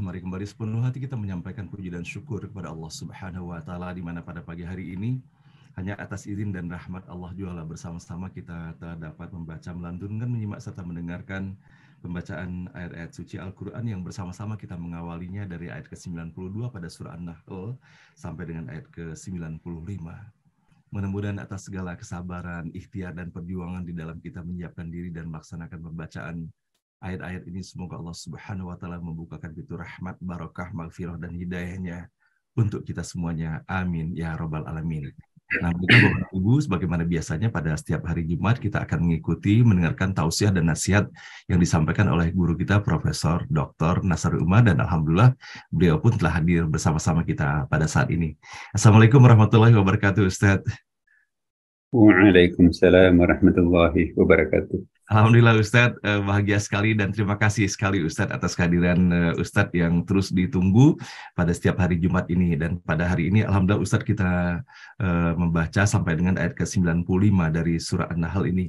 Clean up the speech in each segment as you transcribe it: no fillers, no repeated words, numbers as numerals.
mari kembali sepenuh hati kita menyampaikan puji dan syukur kepada Allah Subhanahu wa Ta'ala, di mana pada pagi hari ini hanya atas izin dan rahmat Allah jualah bersama-sama kita dapat membaca, melantunkan, menyimak serta mendengarkan pembacaan ayat-ayat suci Al-Quran yang bersama-sama kita mengawalinya dari ayat ke-92 pada surah An-Nahl sampai dengan ayat ke-95. Mudah-mudahan atas segala kesabaran, ikhtiar dan perjuangan di dalam kita menyiapkan diri dan melaksanakan pembacaan ayat-ayat ini, semoga Allah Subhanahu wa Ta'ala membukakan pintu rahmat, barakah, maghfirah dan hidayahnya untuk kita semuanya. Amin ya rabbal alamin. Nah, Bapak Ibu, sebagaimana biasanya pada setiap hari Jumat kita akan mengikuti, mendengarkan tausiah dan nasihat yang disampaikan oleh guru kita Profesor Dr. Nasarul Umar, dan alhamdulillah beliau pun telah hadir bersama-sama kita pada saat ini. Assalamualaikum warahmatullahi wabarakatuh, Ustaz. Waalaikumsalam warahmatullahi wabarakatuh. Alhamdulillah Ustadz, bahagia sekali dan terima kasih sekali Ustadz atas kehadiran Ustadz yang terus ditunggu pada setiap hari Jumat ini. Dan pada hari ini alhamdulillah Ustadz kita membaca sampai dengan ayat ke-95 dari surah An-Nahl ini.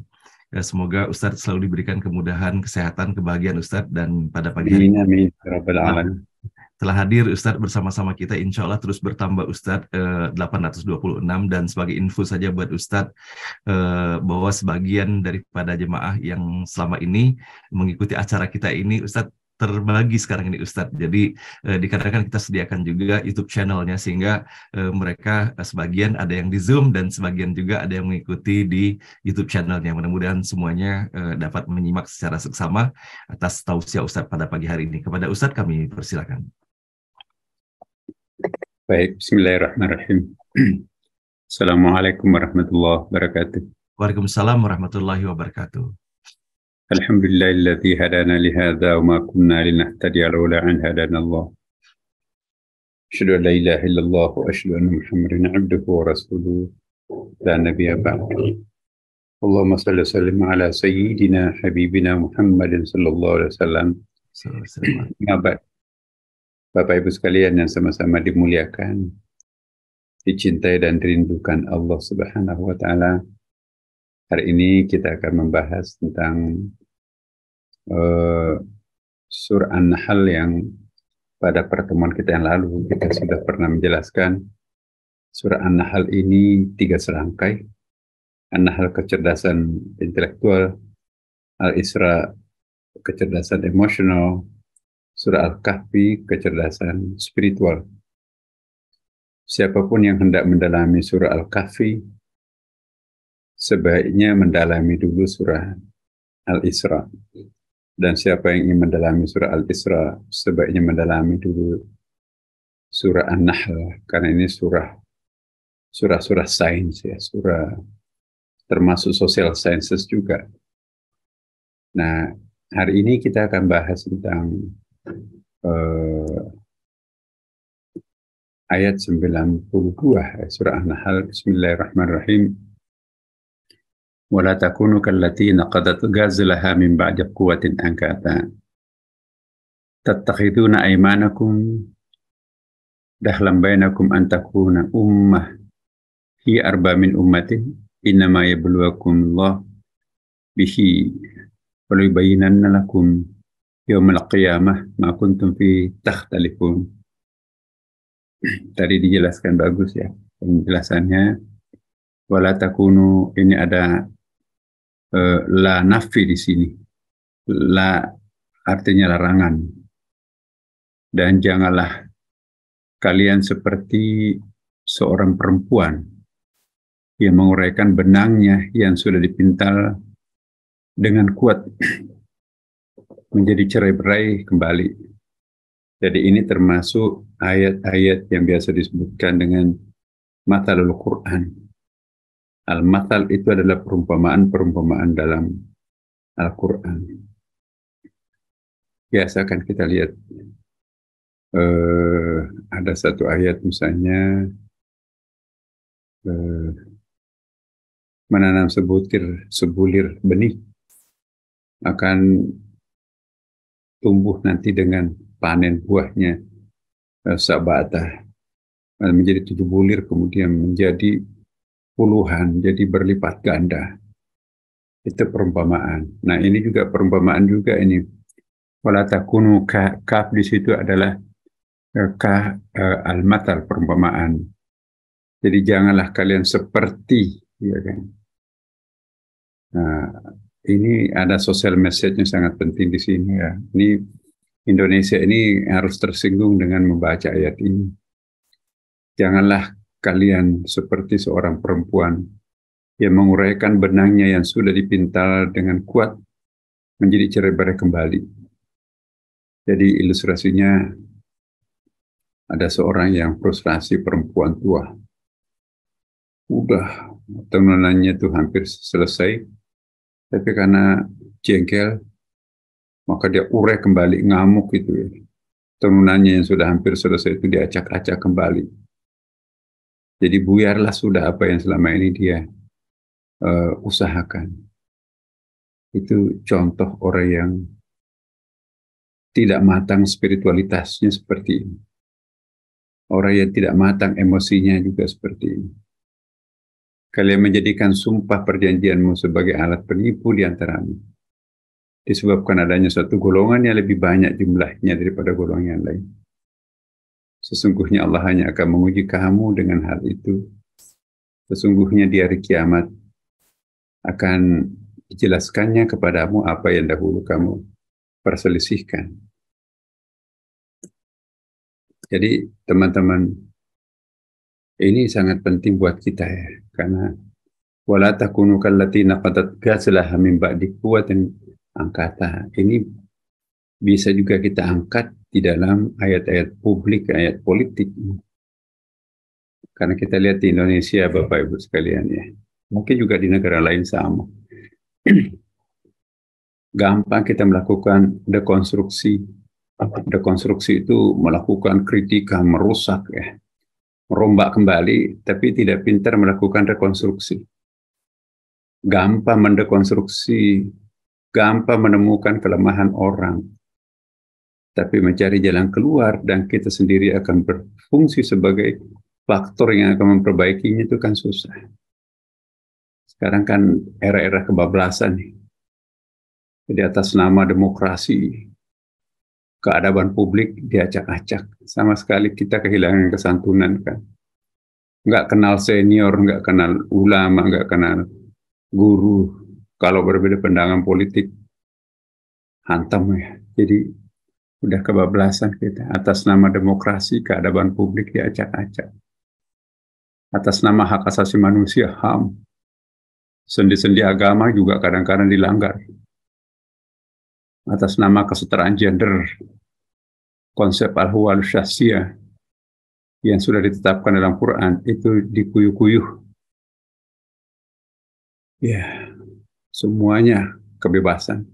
Semoga Ustadz selalu diberikan kemudahan, kesehatan, kebahagiaan Ustadz, dan pada pagi hari ini Amin, rabbal alamin. telah hadir Ustadz bersama-sama kita, insya Allah terus bertambah Ustadz 826. Dan sebagai info saja buat Ustadz, bahwa sebagian daripada jemaah yang selama ini mengikuti acara kita ini Ustadz terbagi sekarang ini Ustadz. Jadi dikarenakan kita sediakan juga YouTube channelnya, sehingga mereka sebagian ada yang di Zoom dan sebagian juga ada yang mengikuti di YouTube channelnya. Mudah-mudahan semuanya dapat menyimak secara seksama atas tausiah Ustadz pada pagi hari ini. Kepada Ustadz kami persilakan. Baik, bismillahirrahmanirrahim. Assalamualaikum warahmatullahi wabarakatuh. Waalaikumsalam warahmatullahi wabarakatuh. Alhamdulillahilladzi hadana lihadza wa ma kunna linahtadiya laula an hadana Allah. Asyhadu an la ilaha illallah wa asyhadu anna Muhammadan abduhu wa rasuluhu la nabiyya ba'dahu. Allahumma shalli wa sallim ala sayyidina habibina Muhammadin sallallahu alaihi wasallam. Bapak Ibu sekalian yang sama-sama dimuliakan, dicintai dan dirindukan Allah Subhanahu wa Ta'ala. Hari ini kita akan membahas tentang surah An-Nahl yang pada pertemuan kita yang lalu kita sudah pernah menjelaskan. Surah An-Nahl ini 3 serangkai. An-Nahl kecerdasan intelektual, Al-Isra kecerdasan emosional, surah Al-Kahfi kecerdasan spiritual. Siapapun yang hendak mendalami surah Al-Kahfi sebaiknya mendalami dulu surah Al-Isra. Dan siapa yang ingin mendalami surah Al-Isra sebaiknya mendalami dulu surah An-Nahl, karena ini surah sains ya, surah termasuk social sciences juga. Nah, hari ini kita akan bahas tentang ayat 92 surah An-Nahl. Bismillahirrahmanirrahim. Wala takunu kallati naqadat ghazlaha min ba'di quwwatin ankata tattakhiduna aymanakum dahlan bainakum an takuna ummah hi arba min ummatin innama yabluwakum Allah bihi wa yubayyinanna lakum yawmal qiyamah ma kuntum fi takhtalifun. Tadi dijelaskan bagus ya penjelasannya. Wala takunu, ini ada la nafi di sini. La artinya larangan. Dan janganlah kalian seperti seorang perempuan yang menguraikan benangnya yang sudah dipintal dengan kuat menjadi cerai-berai kembali. Jadi ini termasuk ayat-ayat yang biasa disebutkan dengan mathalul Quran. Al-mathal itu adalah perumpamaan-perumpamaan dalam Al-Quran. Biasa kan kita lihat ada satu ayat misalnya menanam sebulir benih akan tumbuh nanti dengan panen buahnya sabata menjadi 7 bulir, kemudian menjadi puluhan, jadi berlipat ganda. Itu perumpamaan. Nah, ini juga perumpamaan juga ini. Wala takunu, kaf di situ adalah al-matal, perumpamaan. Jadi janganlah kalian seperti, ya kan. Nah, ini ada social message yang sangat penting di sini ya. Ini Indonesia ini harus tersinggung dengan membaca ayat ini. Janganlah kalian seperti seorang perempuan yang menguraikan benangnya yang sudah dipintal dengan kuat menjadi cerai-berai kembali. Jadi ilustrasinya ada seorang yang frustrasi, perempuan tua. Udah tenunannya tuh hampir selesai, tapi karena jengkel, maka dia urai kembali, ngamuk gitu ya. Tenunannya yang sudah hampir selesai itu diacak-acak kembali. Jadi buyarlah sudah apa yang selama ini dia usahakan. Itu contoh orang yang tidak matang spiritualitasnya seperti ini. Orang yang tidak matang emosinya juga seperti ini. Kalian menjadikan sumpah perjanjianmu sebagai alat penipu di antaramu. Disebabkan adanya suatu golongan yang lebih banyak jumlahnya daripada golongan yang lain. Sesungguhnya Allah hanya akan menguji kamu dengan hal itu. Sesungguhnya di hari kiamat akan dijelaskannya kepadamu apa yang dahulu kamu perselisihkan. Jadi teman-teman, ini sangat penting buat kita ya, karena wala takunu kallati naqadat ghazlaha min ba'di quwwatin angkata. Ini bisa juga kita angkat di dalam ayat-ayat publik, ayat politik. Karena kita lihat di Indonesia, Bapak Ibu sekalian ya, mungkin juga di negara lain sama. Gampang kita melakukan dekonstruksi. Dekonstruksi itu melakukan kritikan, merusak ya, merombak kembali, tapi tidak pintar melakukan rekonstruksi. Gampang mendekonstruksi, gampang menemukan kelemahan orang, tapi mencari jalan keluar dan kita sendiri akan berfungsi sebagai faktor yang akan memperbaikinya itu kan susah. Sekarang kan era-era kebablasan nih. Jadi atas nama demokrasi, keadaban publik diacak-acak. Sama sekali kita kehilangan kesantunan kan. Nggak kenal senior, nggak kenal ulama, nggak kenal guru. Kalau berbeda pandangan politik, hantam ya. Jadi udah kebablasan kita. Atas nama demokrasi, keadaban publik diacak-acak. Atas nama hak asasi manusia, HAM. Sendi-sendi agama juga kadang-kadang dilanggar. Atas nama kesetaraan gender, konsep al-huwal syahsiyah yang sudah ditetapkan dalam Quran itu dikuyuh-kuyuh. Ya, semuanya kebebasan.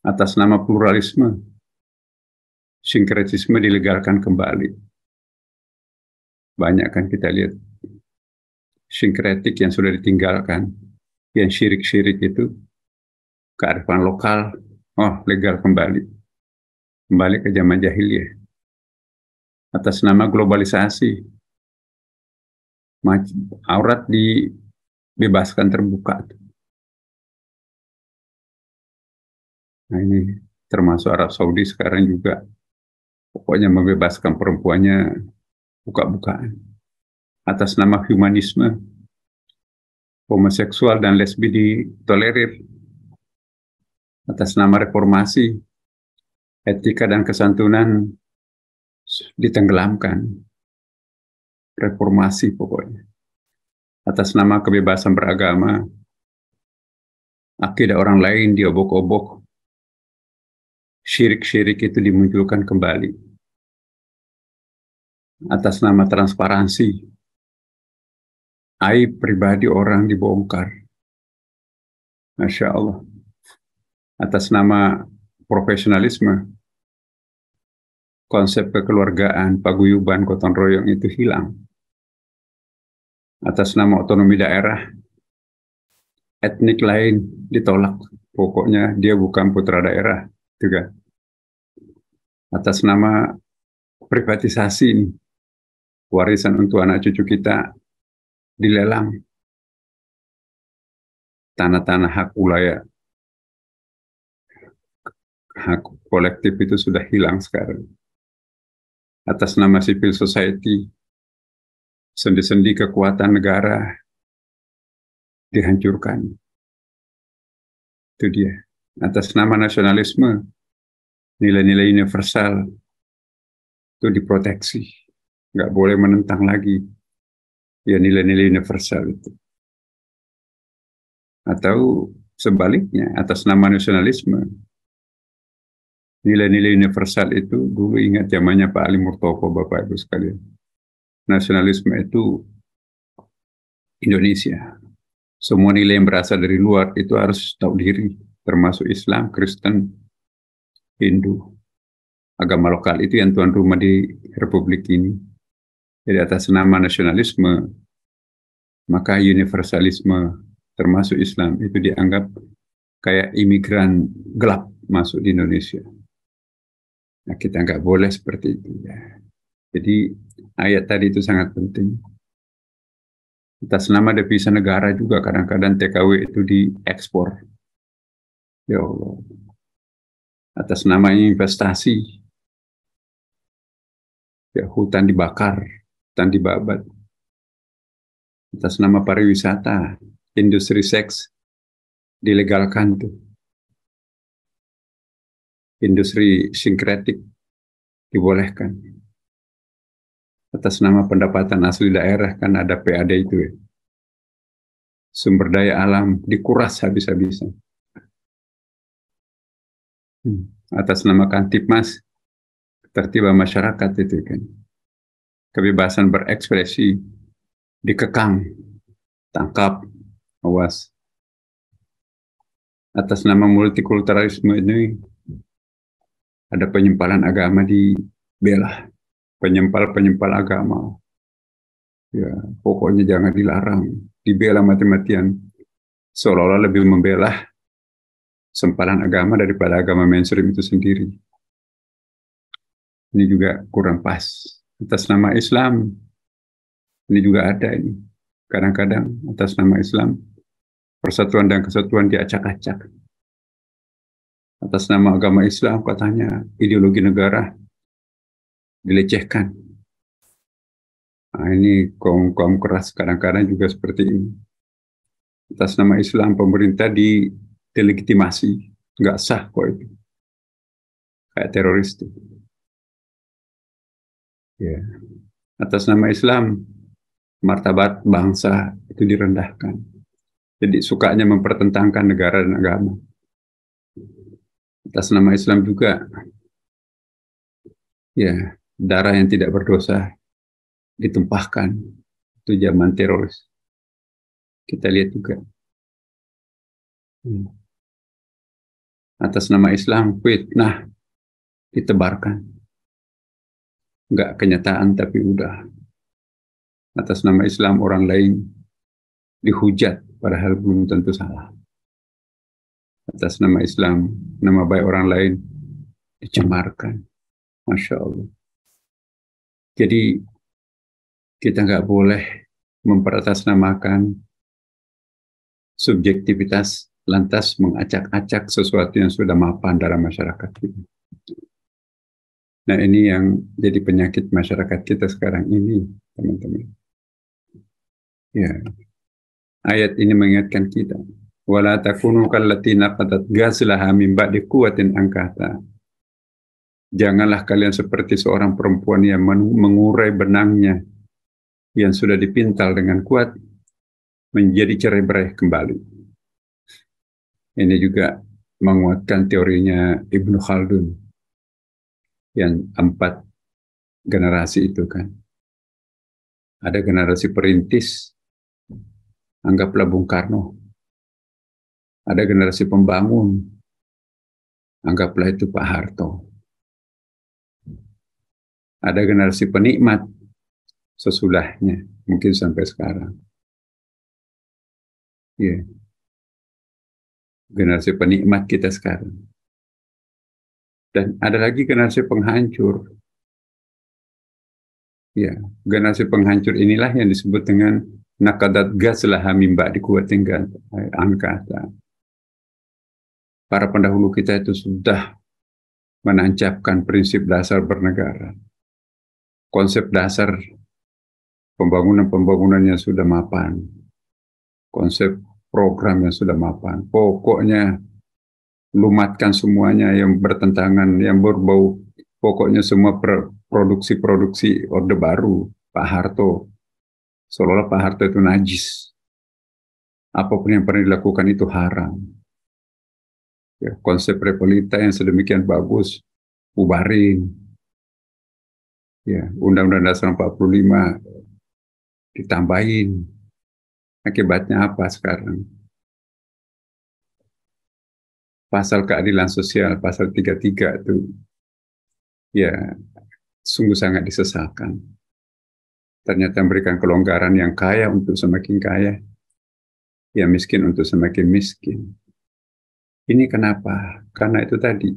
Atas nama pluralisme, sinkretisme dilegalkan kembali. Banyak kan kita lihat sinkretik yang sudah ditinggalkan, yang syirik-syirik itu, kearifan lokal, legal kembali. Kembali ke zaman jahiliyah. Atas nama globalisasi, aurat dibebaskan terbuka. Nah ini termasuk Arab Saudi sekarang juga, pokoknya membebaskan perempuannya buka-bukaan. Atas nama humanisme, homoseksual dan lesbi ditolerir. Atas nama reformasi, etika dan kesantunan ditenggelamkan. Reformasi pokoknya. Atas nama kebebasan beragama, akidah orang lain diobok-obok. Syirik-syirik itu dimunculkan kembali. Atas nama transparansi, aib pribadi orang dibongkar. Masya Allah. Atas nama profesionalisme, konsep kekeluargaan, paguyuban, gotong royong itu hilang. Atas nama otonomi daerah, etnik lain ditolak. Pokoknya dia bukan putra daerah. Juga. Atas nama privatisasi, warisan untuk anak cucu kita dilelang. Tanah-tanah hak wilayah, hak kolektif itu sudah hilang sekarang. atas nama civil society, sendi-sendi kekuatan negara dihancurkan. Itu dia. Atas nama nasionalisme, nilai-nilai universal itu diproteksi. Nggak boleh menentang lagi ya nilai-nilai universal itu. Atau sebaliknya, atas nama nasionalisme, nilai-nilai universal itu dulu ingat zamannya Pak Ali Murtoko, Bapak Ibu sekalian. Nasionalisme itu Indonesia. Semua nilai yang berasal dari luar itu harus tahu diri, termasuk Islam, Kristen, Hindu. Agama lokal itu yang tuan rumah di Republik ini. Jadi atas nama nasionalisme, maka universalisme termasuk Islam itu dianggap kayak imigran gelap masuk di Indonesia. Nah, kita nggak boleh seperti itu ya. Jadi ayat tadi itu sangat penting. Atas nama devisa negara juga kadang-kadang TKW itu diekspor. Ya Allah. Atas nama investasi, ya hutan dibakar, hutan dibabat. Atas nama pariwisata, industri seks dilegalkan tuh. Industri sinkretik dibolehkan. Atas nama pendapatan asli daerah kan ada PAD itu ya. Sumber daya alam dikuras habis-habisan. Atas nama Kamtipmas, ketertiban masyarakat itu kan. Kebebasan berekspresi dikekang, tangkap, awas. Atas nama multikulturalisme ini ada penyimpalan agama dibela, penyempal agama. Ya, pokoknya jangan dilarang, dibela mati-matian. Seolah-olah lebih membela sempalan agama daripada agama mainstream itu sendiri. Ini juga kurang pas. Atas nama Islam, ini juga ada ini. Kadang-kadang atas nama Islam, persatuan dan kesatuan diacak-acak. Atas nama agama Islam katanya ideologi negara dilecehkan. Nah, ini kaum keras kadang-kadang juga seperti ini. Atas nama Islam pemerintah delegitimasi, nggak sah kok itu. Kayak teroris itu. Ya. Atas nama Islam martabat bangsa itu direndahkan. Jadi sukanya mempertentangkan negara dan agama. Atas nama Islam juga, ya darah yang tidak berdosa ditumpahkan. Itu zaman teroris. Kita lihat juga. Atas nama Islam fitnah ditebarkan. Enggak kenyataan tapi udah. Atas nama Islam orang lain dihujat padahal belum tentu salah. Atas nama Islam, nama baik orang lain dicemarkan. Masya Allah. Jadi kita nggak boleh memperatasnamakan subjektivitas lantas mengacak-acak sesuatu yang sudah mapan dalam masyarakat kita. Nah ini yang jadi penyakit masyarakat kita sekarang ini, teman-teman. Ya, ayat ini mengingatkan kita. Wala takunu kallatina qadat ghazlaha min ba'di quwwatin ankatha. Janganlah kalian seperti seorang perempuan yang mengurai benangnya yang sudah dipintal dengan kuat menjadi cerai-berai kembali. Ini juga menguatkan teorinya Ibnu Khaldun yang 4 generasi itu kan. Ada generasi perintis, anggaplah Bung Karno. Ada generasi pembangun, anggaplah itu Pak Harto. Ada generasi penikmat, sesudahnya, mungkin sampai sekarang. Ya. Generasi penikmat kita sekarang. Dan ada lagi generasi penghancur. Ya, generasi penghancur inilah yang disebut dengan naqadat ghazlaha min ba'di quwwatin ankatha. Para pendahulu kita itu sudah menancapkan prinsip dasar bernegara. konsep dasar pembangunan yang sudah mapan, konsep program yang sudah mapan. Pokoknya lumatkan semuanya yang bertentangan, yang berbau, pokoknya semua produksi-produksi Orde Baru, Pak Harto. Seolah-olah Pak Harto itu najis. Apapun yang pernah dilakukan itu haram. Ya, konsep Repolita yang sedemikian bagus, bubarin. Ya, Undang-Undang Dasar 45 ditambahin. Akibatnya apa sekarang? Pasal keadilan sosial, pasal 33 itu, ya sungguh sangat disesalkan. Ternyata memberikan kelonggaran yang kaya untuk semakin kaya, yang miskin untuk semakin miskin. Ini kenapa? Karena itu tadi,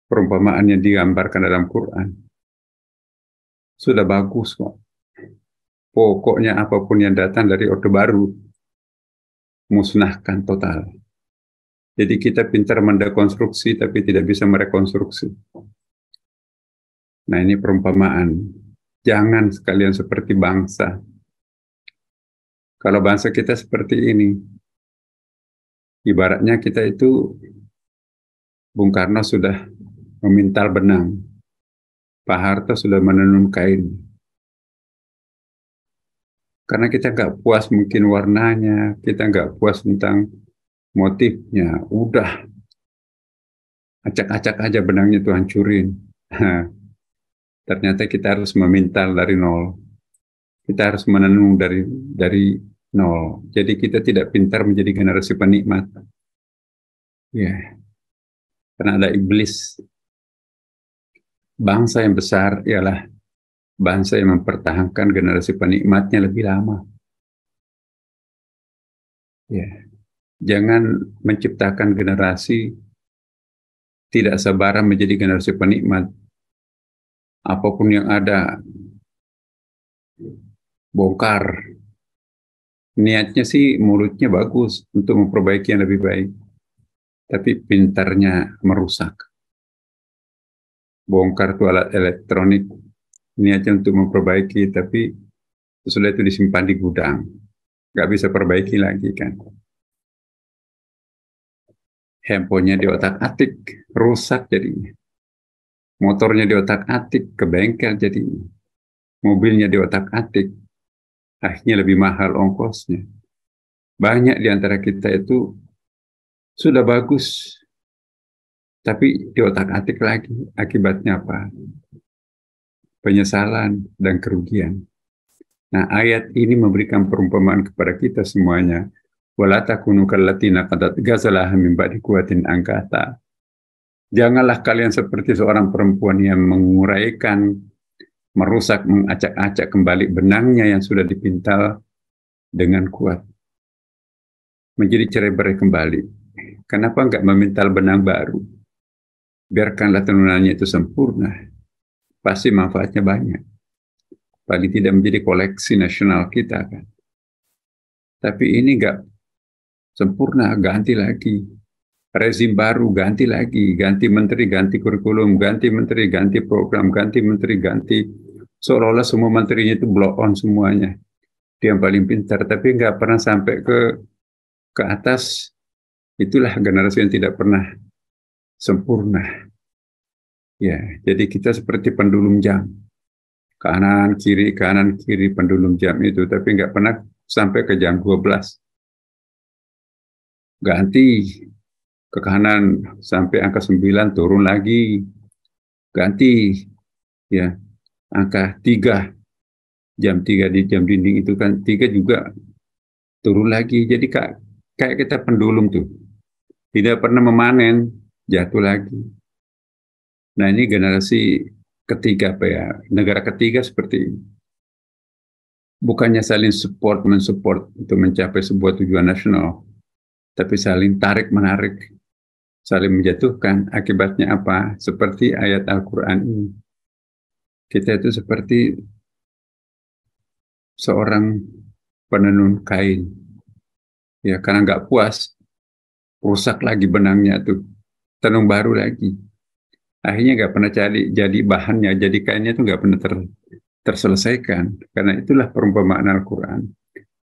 perumpamaan yang digambarkan dalam Quran sudah bagus kok. Pokoknya apapun yang datang dari Orde Baru, musnahkan total. Jadi kita pintar mendekonstruksi tapi tidak bisa merekonstruksi. Nah ini perumpamaan. Jangan sekalian seperti bangsa. Kalau bangsa kita seperti ini, ibaratnya kita itu, Bung Karno sudah memintal benang, Pak Harto sudah menenun kain. Karena kita nggak puas mungkin warnanya, kita nggak puas tentang motifnya, udah acak-acak aja benangnya itu hancurin. Ternyata kita harus memintal dari nol. Kita harus menenun dari nol. Jadi kita tidak pintar menjadi generasi penikmat. Ya, karena ada iblis. Bangsa yang besar ialah bangsa yang mempertahankan generasi penikmatnya lebih lama. Ya, jangan menciptakan generasi tidak sabaran menjadi generasi penikmat. Apapun yang ada, bongkar. Niatnya sih mulutnya bagus untuk memperbaiki yang lebih baik. Tapi pintarnya merusak. Bongkar tuh alat elektronik, niatnya untuk memperbaiki, tapi sesudah itu disimpan di gudang. Nggak bisa perbaiki lagi kan. Handphonenya di otak-atik, rusak jadinya. Motornya di otak-atik, ke bengkel jadinya. Mobilnya di otak-atik, akhirnya lebih mahal ongkosnya. Banyak di antara kita itu sudah bagus, tapi di otak-atik lagi. Akibatnya apa? Penyesalan dan kerugian. Nah, ayat ini memberikan perumpamaan kepada kita semuanya. Wala takunu kallatina qadat ghazalaha min ba'di quwwatin angkata. Janganlah kalian seperti seorang perempuan yang menguraikan, merusak, mengacak-acak kembali benangnya yang sudah dipintal dengan kuat. Menjadi cerai-berai kembali. Kenapa enggak memintal benang baru? Biarkanlah tenunannya itu sempurna. Pasti manfaatnya banyak. Paling tidak menjadi koleksi nasional kita kan. Tapi ini enggak sempurna, ganti lagi. Rezim baru, ganti lagi. Ganti menteri, ganti kurikulum, ganti menteri, ganti program, ganti menteri, ganti. Seolah-olah semua menterinya itu blow on semuanya. Dia yang paling pintar, tapi nggak pernah sampai ke atas. Itulah generasi yang tidak pernah sempurna. Ya, jadi kita seperti pendulum jam. Kanan, kiri pendulum jam itu. Tapi nggak pernah sampai ke jam 12. Ganti ke kanan sampai angka 9, turun lagi. Ganti, ya, angka 3. Jam 3 di jam dinding itu kan 3 juga turun lagi. Jadi kayak kita pendulum tuh. Tidak pernah memanen, jatuh lagi. Nah ini generasi ketiga apa ya, negara ketiga seperti ini. Bukannya saling mensupport untuk mencapai sebuah tujuan nasional, tapi saling tarik-menarik, saling menjatuhkan. Akibatnya apa? Seperti ayat Al-Quran ini. Kita itu seperti seorang penenun kain. Ya, karena nggak puas, rusak lagi benangnya tuh, tenun baru lagi. Akhirnya nggak pernah jadi bahannya, jadi kainnya itu nggak pernah terselesaikan. Karena itulah perumpamaan Al-Quran.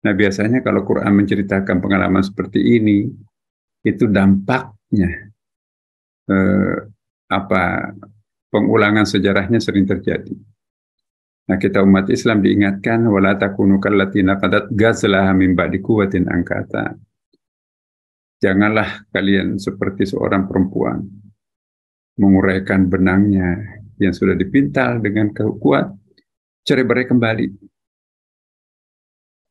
Nah biasanya kalau Quran menceritakan pengalaman seperti ini, itu dampaknya eh, apa pengulangan sejarahnya sering terjadi. Nah kita umat Islam diingatkan wala takunu kallatina qadat ghazlaha min ba'di quwwatin angkata. Janganlah kalian seperti seorang perempuan menguraikan benangnya yang sudah dipintal dengan kuat, cerai-berai kembali.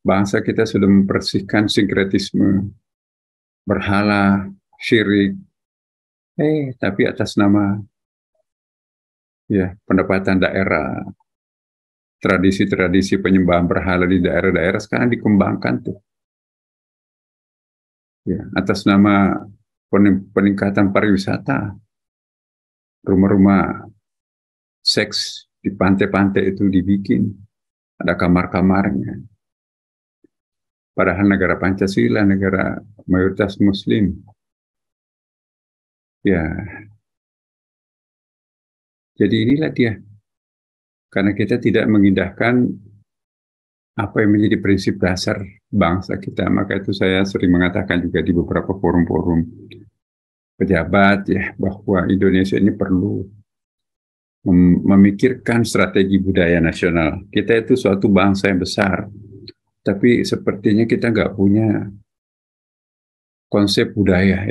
Bangsa kita sudah membersihkan sinkretisme, berhala, syirik, tapi atas nama ya pendapatan daerah, tradisi-tradisi penyembahan berhala di daerah-daerah sekarang dikembangkan tuh. Ya, atas nama peningkatan pariwisata, rumah-rumah seks di pantai-pantai itu dibikin, ada kamar-kamarnya. Padahal negara Pancasila, negara mayoritas Muslim. Ya, jadi inilah dia. Karena kita tidak mengindahkan apa yang menjadi prinsip dasar bangsa kita. Maka itu saya sering mengatakan juga di beberapa forum-forum pejabat ya, bahwa Indonesia ini perlu memikirkan strategi budaya nasional. Kita itu suatu bangsa yang besar, tapi sepertinya kita nggak punya konsep budaya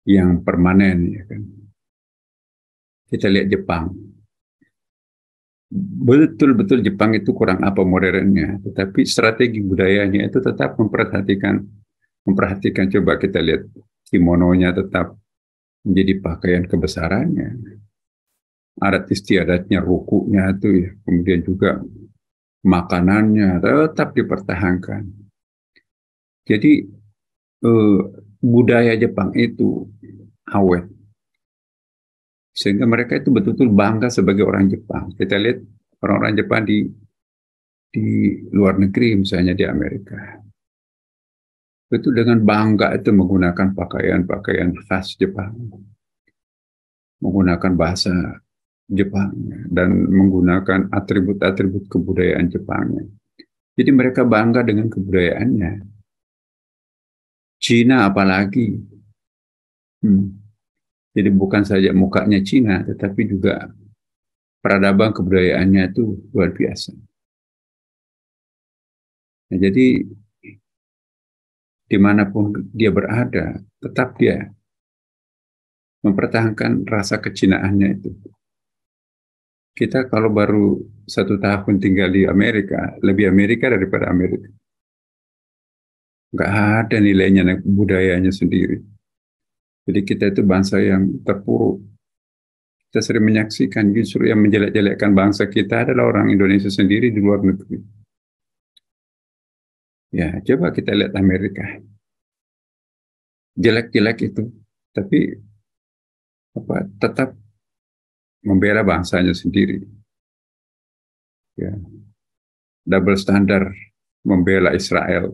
yang permanen. Ya kan? Kita lihat Jepang. Betul-betul Jepang itu kurang apa modernnya, tetapi strategi budayanya itu tetap memperhatikan coba kita lihat kimononya tetap menjadi pakaian kebesarannya, adat istiadatnya, rukunya itu ya, kemudian juga makanannya tetap dipertahankan. Jadi budaya Jepang itu awet. Sehingga mereka itu betul-betul bangga sebagai orang Jepang. Kita lihat orang-orang Jepang di luar negeri, misalnya di Amerika. Itu dengan bangga itu menggunakan pakaian-pakaian khas Jepang. Menggunakan bahasa Jepang. Dan menggunakan atribut-atribut kebudayaan Jepangnya. Jadi mereka bangga dengan kebudayaannya. Cina apalagi. Jadi bukan saja mukanya Cina, tetapi juga peradaban kebudayaannya itu luar biasa. Nah, jadi dimanapun dia berada, tetap dia mempertahankan rasa kecinaannya itu. Kita kalau baru 1 tahun tinggal di Amerika, lebih Amerika daripada Amerika. Nggak ada nilainya, budayanya sendiri. Jadi kita itu bangsa yang terpuruk. Kita sering menyaksikan justru yang menjelek-jelekkan bangsa kita adalah orang Indonesia sendiri di luar negeri. Ya, coba kita lihat Amerika. Jelek-jelek itu, tapi tetap membela bangsanya sendiri. Ya. Double standar membela Israel.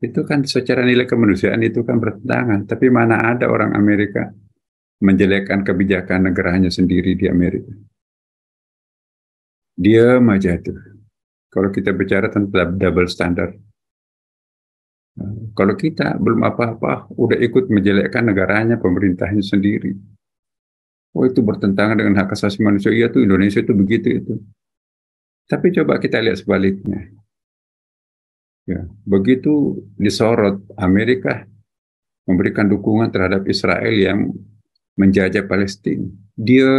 Itu kan secara nilai kemanusiaan itu kan bertentangan. Tapi mana ada orang Amerika menjelekkan kebijakan negaranya sendiri di Amerika. Diam aja itu. Kalau kita bicara tentang double standar. Kalau kita belum apa-apa, udah ikut menjelekkan negaranya, pemerintahnya sendiri. Oh itu bertentangan dengan hak asasi manusia. Iya tuh Indonesia itu begitu itu. Tapi coba kita lihat sebaliknya. Ya, begitu disorot Amerika memberikan dukungan terhadap Israel yang menjajah Palestina, dia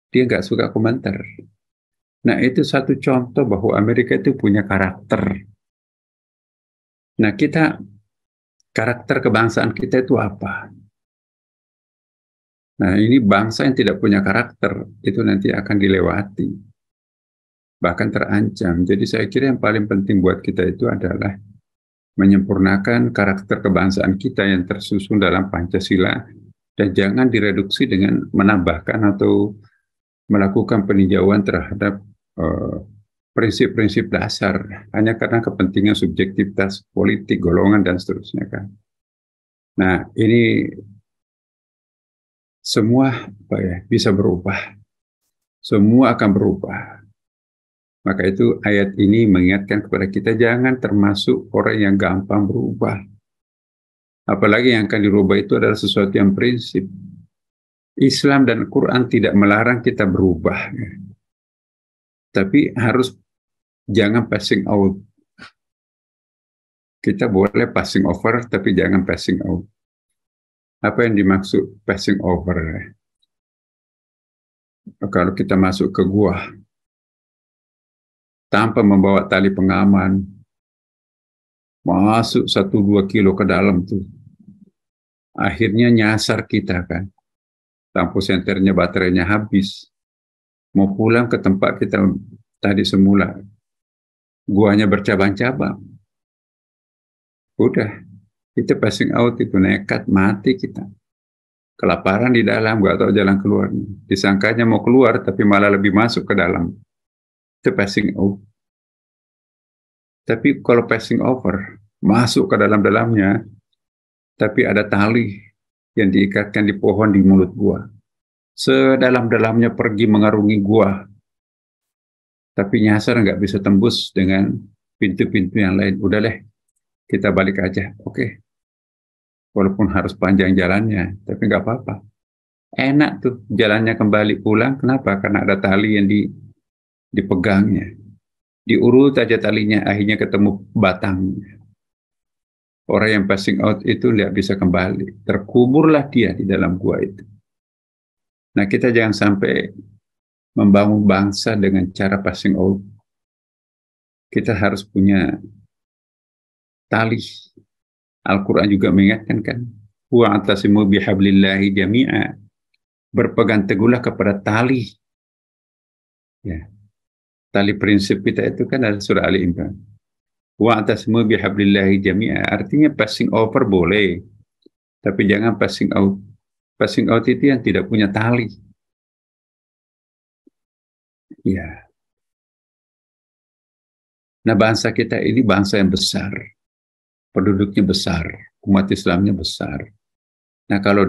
nggak suka komentar. Nah itu satu contoh bahwa Amerika itu punya karakter. Nah karakter kebangsaan kita itu apa? Nah ini bangsa yang tidak punya karakter itu nanti akan dilewati, bahkan terancam. Jadi saya kira yang paling penting buat kita itu adalah menyempurnakan karakter kebangsaan kita yang tersusun dalam Pancasila dan jangan direduksi dengan menambahkan atau melakukan peninjauan terhadap prinsip-prinsip dasar hanya karena kepentingan subjektivitas politik, golongan dan seterusnya kan. Nah ini semua bisa berubah. Semua akan berubah. Maka itu ayat ini mengingatkan kepada kita jangan termasuk orang yang gampang berubah. Apalagi yang akan dirubah itu adalah sesuatu yang prinsip. Islam dan Quran tidak melarang kita berubah. Tapi harus jangan passing out. Kita boleh passing over, tapi jangan passing out. Apa yang dimaksud passing over? Kalau kita masuk ke gua, tanpa membawa tali pengaman, masuk 1-2 kilo ke dalam tuh. Akhirnya nyasar kita kan. Lampu senternya baterainya habis. Mau pulang ke tempat kita tadi semula. Guanya bercabang-cabang. Udah, kita passing out itu nekat, mati kita. Kelaparan di dalam, gak tahu jalan keluarnya. Disangkanya mau keluar, tapi malah lebih masuk ke dalam. Itu passing out. Tapi kalau passing over, masuk ke dalam-dalamnya, tapi ada tali yang diikatkan di pohon di mulut gua. Sedalam-dalamnya pergi mengarungi gua. Tapi nyasar nggak bisa tembus dengan pintu-pintu yang lain. Udah deh, kita balik aja. Oke. Walaupun harus panjang jalannya, tapi nggak apa-apa. Enak tuh jalannya kembali pulang. Kenapa? Karena ada tali yang dipegangnya. Diurut aja talinya, akhirnya ketemu batangnya. Orang yang passing out itu nggak bisa kembali. Terkuburlah dia di dalam gua itu. Nah, kita jangan sampai membangun bangsa dengan cara passing out. Kita harus punya tali. Al-Quran juga mengingatkan kan, wa'tasimu bihablillahi jami'a, berpegang teguhlah kepada tali. Ya. Tali prinsip kita itu kan ada surah Ali Imran. Wa'tasimu bihablillahi jami'a, artinya passing over boleh, tapi jangan passing out. Passing out itu yang tidak punya tali. Ya. Nah, bangsa kita ini bangsa yang besar. Penduduknya besar, umat Islamnya besar. Nah, kalau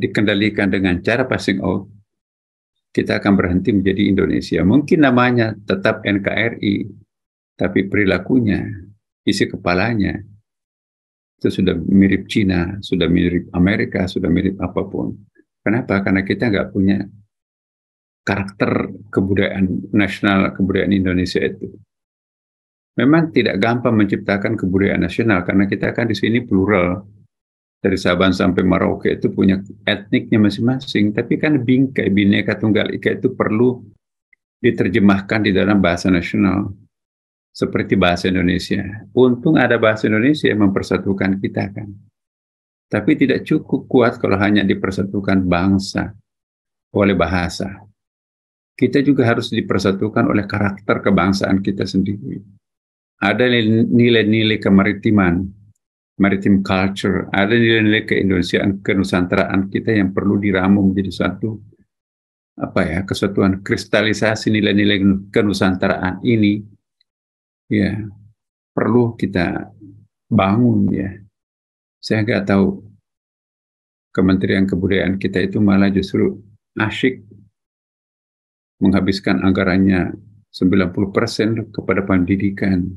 dikendalikan dengan cara passing out, kita akan berhenti menjadi Indonesia. Mungkin namanya tetap NKRI, tapi perilakunya, isi kepalanya, itu sudah mirip Cina, sudah mirip Amerika, sudah mirip apapun. Kenapa? Karena kita nggak punya karakter kebudayaan nasional, kebudayaan Indonesia itu. Memang tidak gampang menciptakan kebudayaan nasional karena kita kan di sini plural. Dari Sabang sampai Merauke itu punya etniknya masing-masing, tapi kan bingkai Bhinneka Tunggal Ika itu perlu diterjemahkan di dalam bahasa nasional seperti bahasa Indonesia. Untung ada bahasa Indonesia yang mempersatukan kita kan. Tapi tidak cukup kuat kalau hanya dipersatukan bangsa oleh bahasa. Kita juga harus dipersatukan oleh karakter kebangsaan kita sendiri. Ada nilai-nilai kemaritiman, maritim culture, ada nilai-nilai keindonesiaan, kenusantaraan kita yang perlu diramu menjadi satu kesatuan. Kristalisasi nilai-nilai kenusantaraan ini ya perlu kita bangun ya. Saya nggak tahu Kementerian Kebudayaan kita itu malah justru asyik menghabiskan anggarannya 90% kepada pendidikan.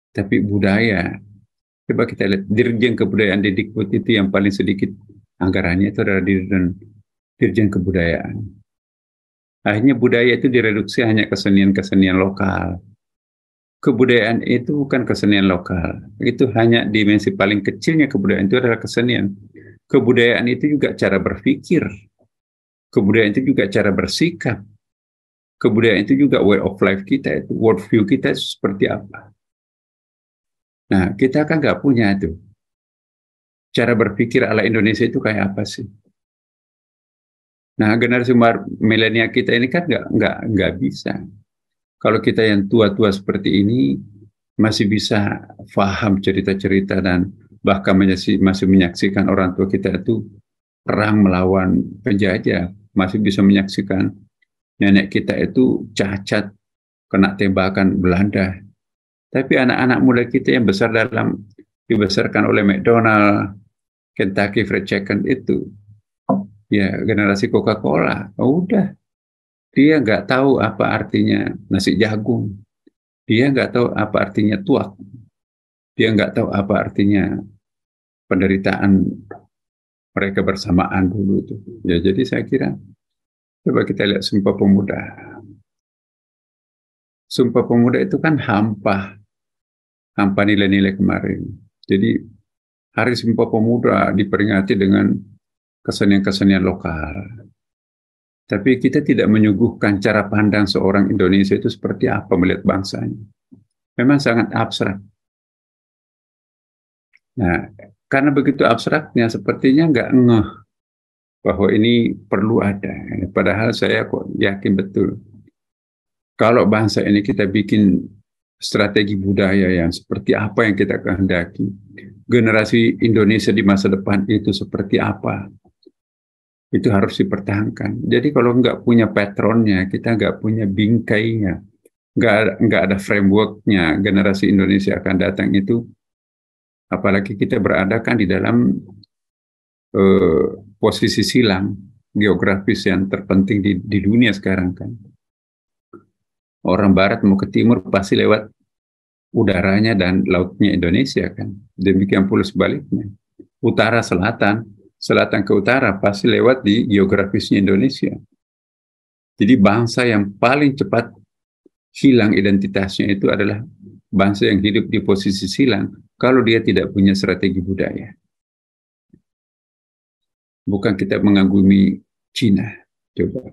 Tapi budaya, coba kita lihat Dirjen Kebudayaan di Dikbud itu yang paling sedikit anggarannya itu adalah Dirjen Kebudayaan. Akhirnya budaya itu direduksi hanya kesenian-kesenian lokal. Kebudayaan itu bukan kesenian lokal. Itu hanya dimensi paling kecilnya kebudayaan itu adalah kesenian. Kebudayaan itu juga cara berpikir. Kebudayaan itu juga cara bersikap. Kebudayaan itu juga way of life kita, itu worldview kita itu seperti apa. Nah, kita kan nggak punya itu. Cara berpikir ala Indonesia itu kayak apa sih? Nah, generasi milenial kita ini kan nggak bisa. Kalau kita yang tua-tua seperti ini masih bisa paham cerita-cerita dan bahkan masih menyaksikan orang tua kita itu perang melawan penjajah, masih bisa menyaksikan nenek kita itu cacat kena tembakan Belanda. Tapi anak-anak muda kita yang besar dalam dibesarkan oleh McDonald, Kentucky Fried Chicken itu, ya generasi Coca-Cola, udah dia nggak tahu apa artinya nasi jagung, dia nggak tahu apa artinya tuak, dia nggak tahu apa artinya penderitaan mereka bersamaan dulu itu. Ya jadi saya kira coba kita lihat Sumpah Pemuda. Sumpah Pemuda itu kan hampa nilai-nilai kemarin. Jadi Hari Sumpah Pemuda diperingati dengan kesenian-kesenian lokal. Tapi kita tidak menyuguhkan cara pandang seorang Indonesia itu seperti apa melihat bangsanya. Memang sangat abstrak. Nah, karena begitu abstraknya, sepertinya nggak ngeh bahwa ini perlu ada. Padahal saya kok yakin betul. Kalau bangsa ini kita bikin strategi budaya yang seperti apa yang kita kehendaki, generasi Indonesia di masa depan itu seperti apa, itu harus dipertahankan. Jadi kalau nggak punya patronnya, kita nggak punya bingkainya, nggak ada frameworknya, generasi Indonesia akan datang itu, apalagi kita berada kan di dalam posisi silang geografis yang terpenting di dunia sekarang kan. Orang Barat mau ke timur pasti lewat udaranya dan lautnya Indonesia kan. Demikian pula sebaliknya. Utara selatan, selatan ke utara pasti lewat di geografisnya Indonesia. Jadi bangsa yang paling cepat hilang identitasnya itu adalah bangsa yang hidup di posisi silang kalau dia tidak punya strategi budaya. Bukan kita mengagumi Cina. Coba.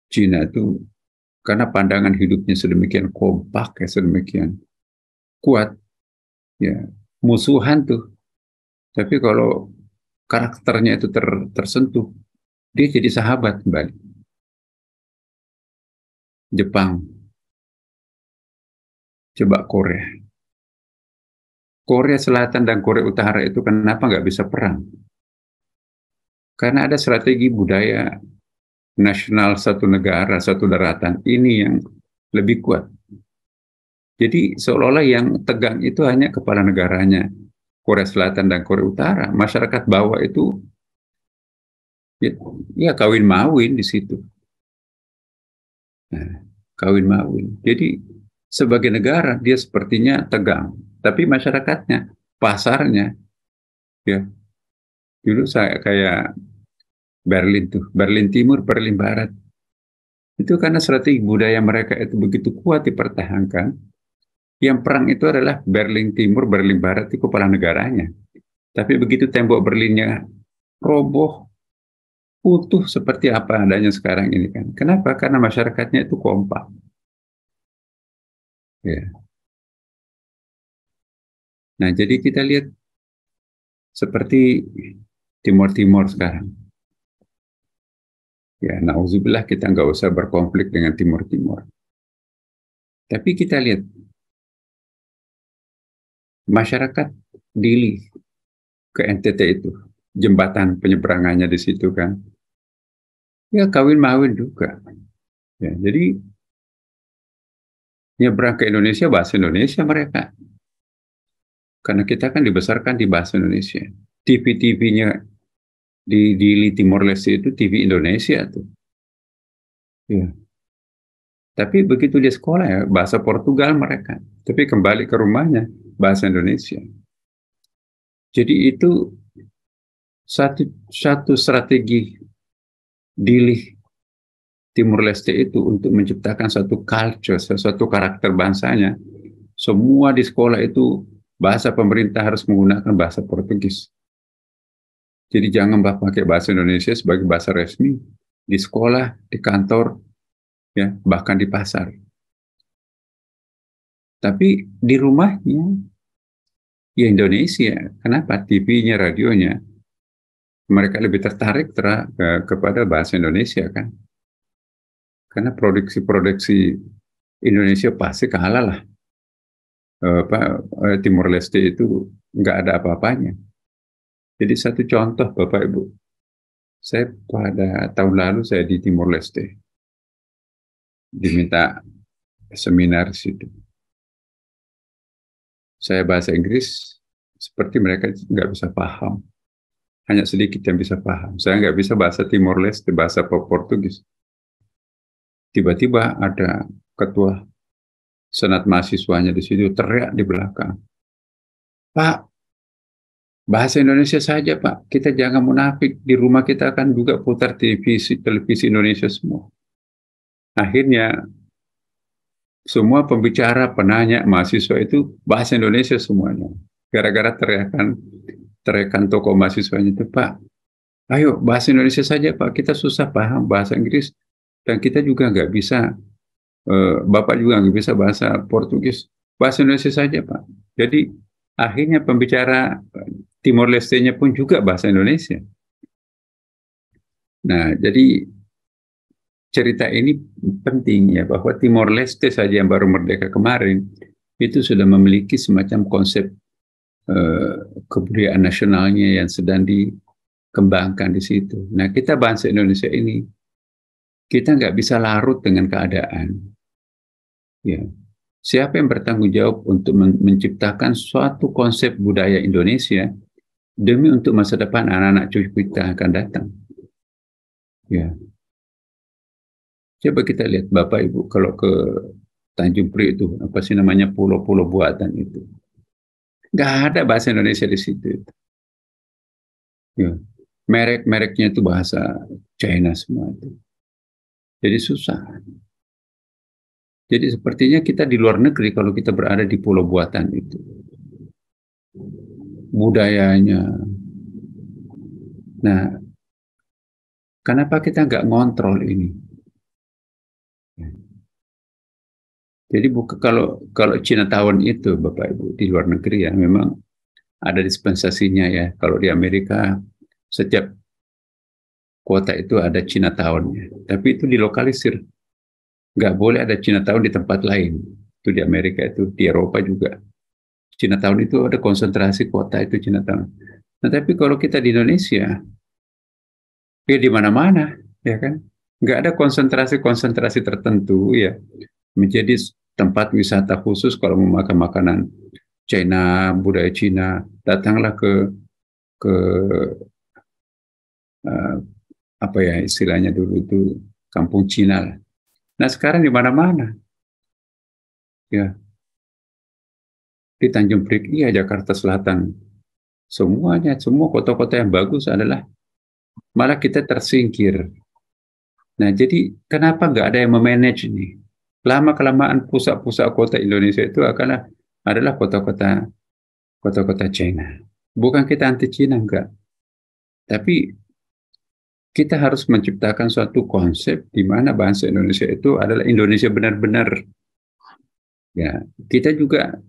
Cina itu karena pandangan hidupnya sedemikian kompak, ya, sedemikian kuat, ya musuhan tuh. Tapi kalau karakternya itu tersentuh, dia jadi sahabat kembali. Jepang, coba Korea. Korea Selatan dan Korea Utara itu kenapa nggak bisa perang? Karena ada strategi budaya nasional satu negara, satu daratan, ini yang lebih kuat. Jadi seolah-olah yang tegang itu hanya kepala negaranya, Korea Selatan dan Korea Utara. Masyarakat bawah itu ya kawin mawin di situ. Nah, kawin mawin. Jadi sebagai negara dia sepertinya tegang, tapi masyarakatnya, pasarnya, ya dulu saya kayak Berlin tuh, Berlin Timur, Berlin Barat. Itu karena strategi budaya mereka itu begitu kuat dipertahankan. Yang perang itu adalah Berlin Timur, Berlin Barat itu kepala negaranya. Tapi begitu tembok Berlinnya roboh, utuh seperti apa adanya sekarang ini kan. Kenapa? Karena masyarakatnya itu kompak. Ya. Nah, jadi kita lihat seperti Timur Timur sekarang. Ya, na'udzubillah kita nggak usah berkonflik dengan Timur Timur. Tapi kita lihat masyarakat Dili ke NTT itu, jembatan penyeberangannya di situ kan, ya kawin mawin juga. Ya, jadi nyebrang ke Indonesia bahasa Indonesia mereka, karena kita kan dibesarkan di bahasa Indonesia. TV-TV-nya di Timor Leste itu TV Indonesia tuh. Ya. Tapi begitu dia sekolah ya bahasa Portugal mereka, tapi kembali ke rumahnya bahasa Indonesia. Jadi itu satu strategi Dili Timor Leste itu untuk menciptakan satu culture, sesuatu karakter bangsanya. Semua di sekolah itu bahasa pemerintah harus menggunakan bahasa Portugis. Jadi jangan pakai bahasa Indonesia sebagai bahasa resmi di sekolah, di kantor, ya bahkan di pasar. Tapi di rumahnya ya Indonesia. Kenapa? TV-nya, radionya mereka lebih tertarik kepada bahasa Indonesia kan? Karena produksi Indonesia pasti kalah lah. Timor Leste itu nggak ada apa-apanya. Jadi satu contoh Bapak Ibu, saya pada tahun lalu saya di Timor Leste, diminta seminar situ. Saya bahasa Inggris, seperti mereka nggak bisa paham. Hanya sedikit yang bisa paham. Saya nggak bisa bahasa Timor Leste, bahasa Portugis. Tiba-tiba ada ketua senat mahasiswanya di situ teriak di belakang, Pak, bahasa Indonesia saja Pak, kita jangan munafik, di rumah kita kan juga putar televisi Indonesia semua. Akhirnya semua pembicara, penanya, mahasiswa itu bahasa Indonesia semuanya. Gara-gara teriakan tokoh mahasiswanya itu, Pak, ayo bahasa Indonesia saja Pak, kita susah paham bahasa Inggris, dan kita juga nggak bisa, Bapak juga nggak bisa bahasa Portugis, bahasa Indonesia saja Pak. Jadi akhirnya pembicara Timor Leste-nya pun juga bahasa Indonesia. Nah, jadi cerita ini penting ya, bahwa Timor Leste saja yang baru merdeka kemarin, itu sudah memiliki semacam konsep kebudayaan nasionalnya yang sedang dikembangkan di situ. Nah, kita bangsa Indonesia ini, kita nggak bisa larut dengan keadaan. Ya, siapa yang bertanggung jawab untuk menciptakan suatu konsep budaya Indonesia demi untuk masa depan anak-anak cucu kita akan datang? Ya, coba kita lihat Bapak Ibu kalau ke Tanjung Priok itu apa sih namanya, pulau-pulau buatan itu, nggak ada bahasa Indonesia di situ. Ya, merek-mereknya itu bahasa China semua itu. Jadi susah. Jadi sepertinya kita di luar negeri kalau kita berada di pulau buatan itu. Budayanya. Nah, kenapa kita nggak ngontrol ini? Jadi kalau Chinatown itu Bapak Ibu di luar negeri ya memang ada dispensasinya ya. Kalau di Amerika setiap kota itu ada Chinatown-nya. Tapi itu dilokalisir. Nggak boleh ada Chinatown di tempat lain. Itu di Amerika, itu di Eropa juga. Chinatown itu ada konsentrasi kota itu Chinatown. Nah, tapi kalau kita di Indonesia, ya di mana-mana, ya kan? Nggak ada konsentrasi-konsentrasi tertentu ya. Menjadi tempat wisata khusus kalau mau makan makanan China, budaya Cina, datanglah ke uh, apa ya istilahnya dulu itu kampung Cina lah. Nah sekarang di mana-mana, ya di Tanjung Priok, iya Jakarta Selatan, semuanya, semua kota-kota yang bagus adalah malah kita tersingkir. Nah jadi kenapa nggak ada yang memanage ini? Lama-kelamaan pusat-pusat kota Indonesia itu adalah kota-kota China. Bukan kita anti Cina, enggak. Tapi kita harus menciptakan suatu konsep di mana bahasa Indonesia itu adalah Indonesia benar-benar. Ya, kita juga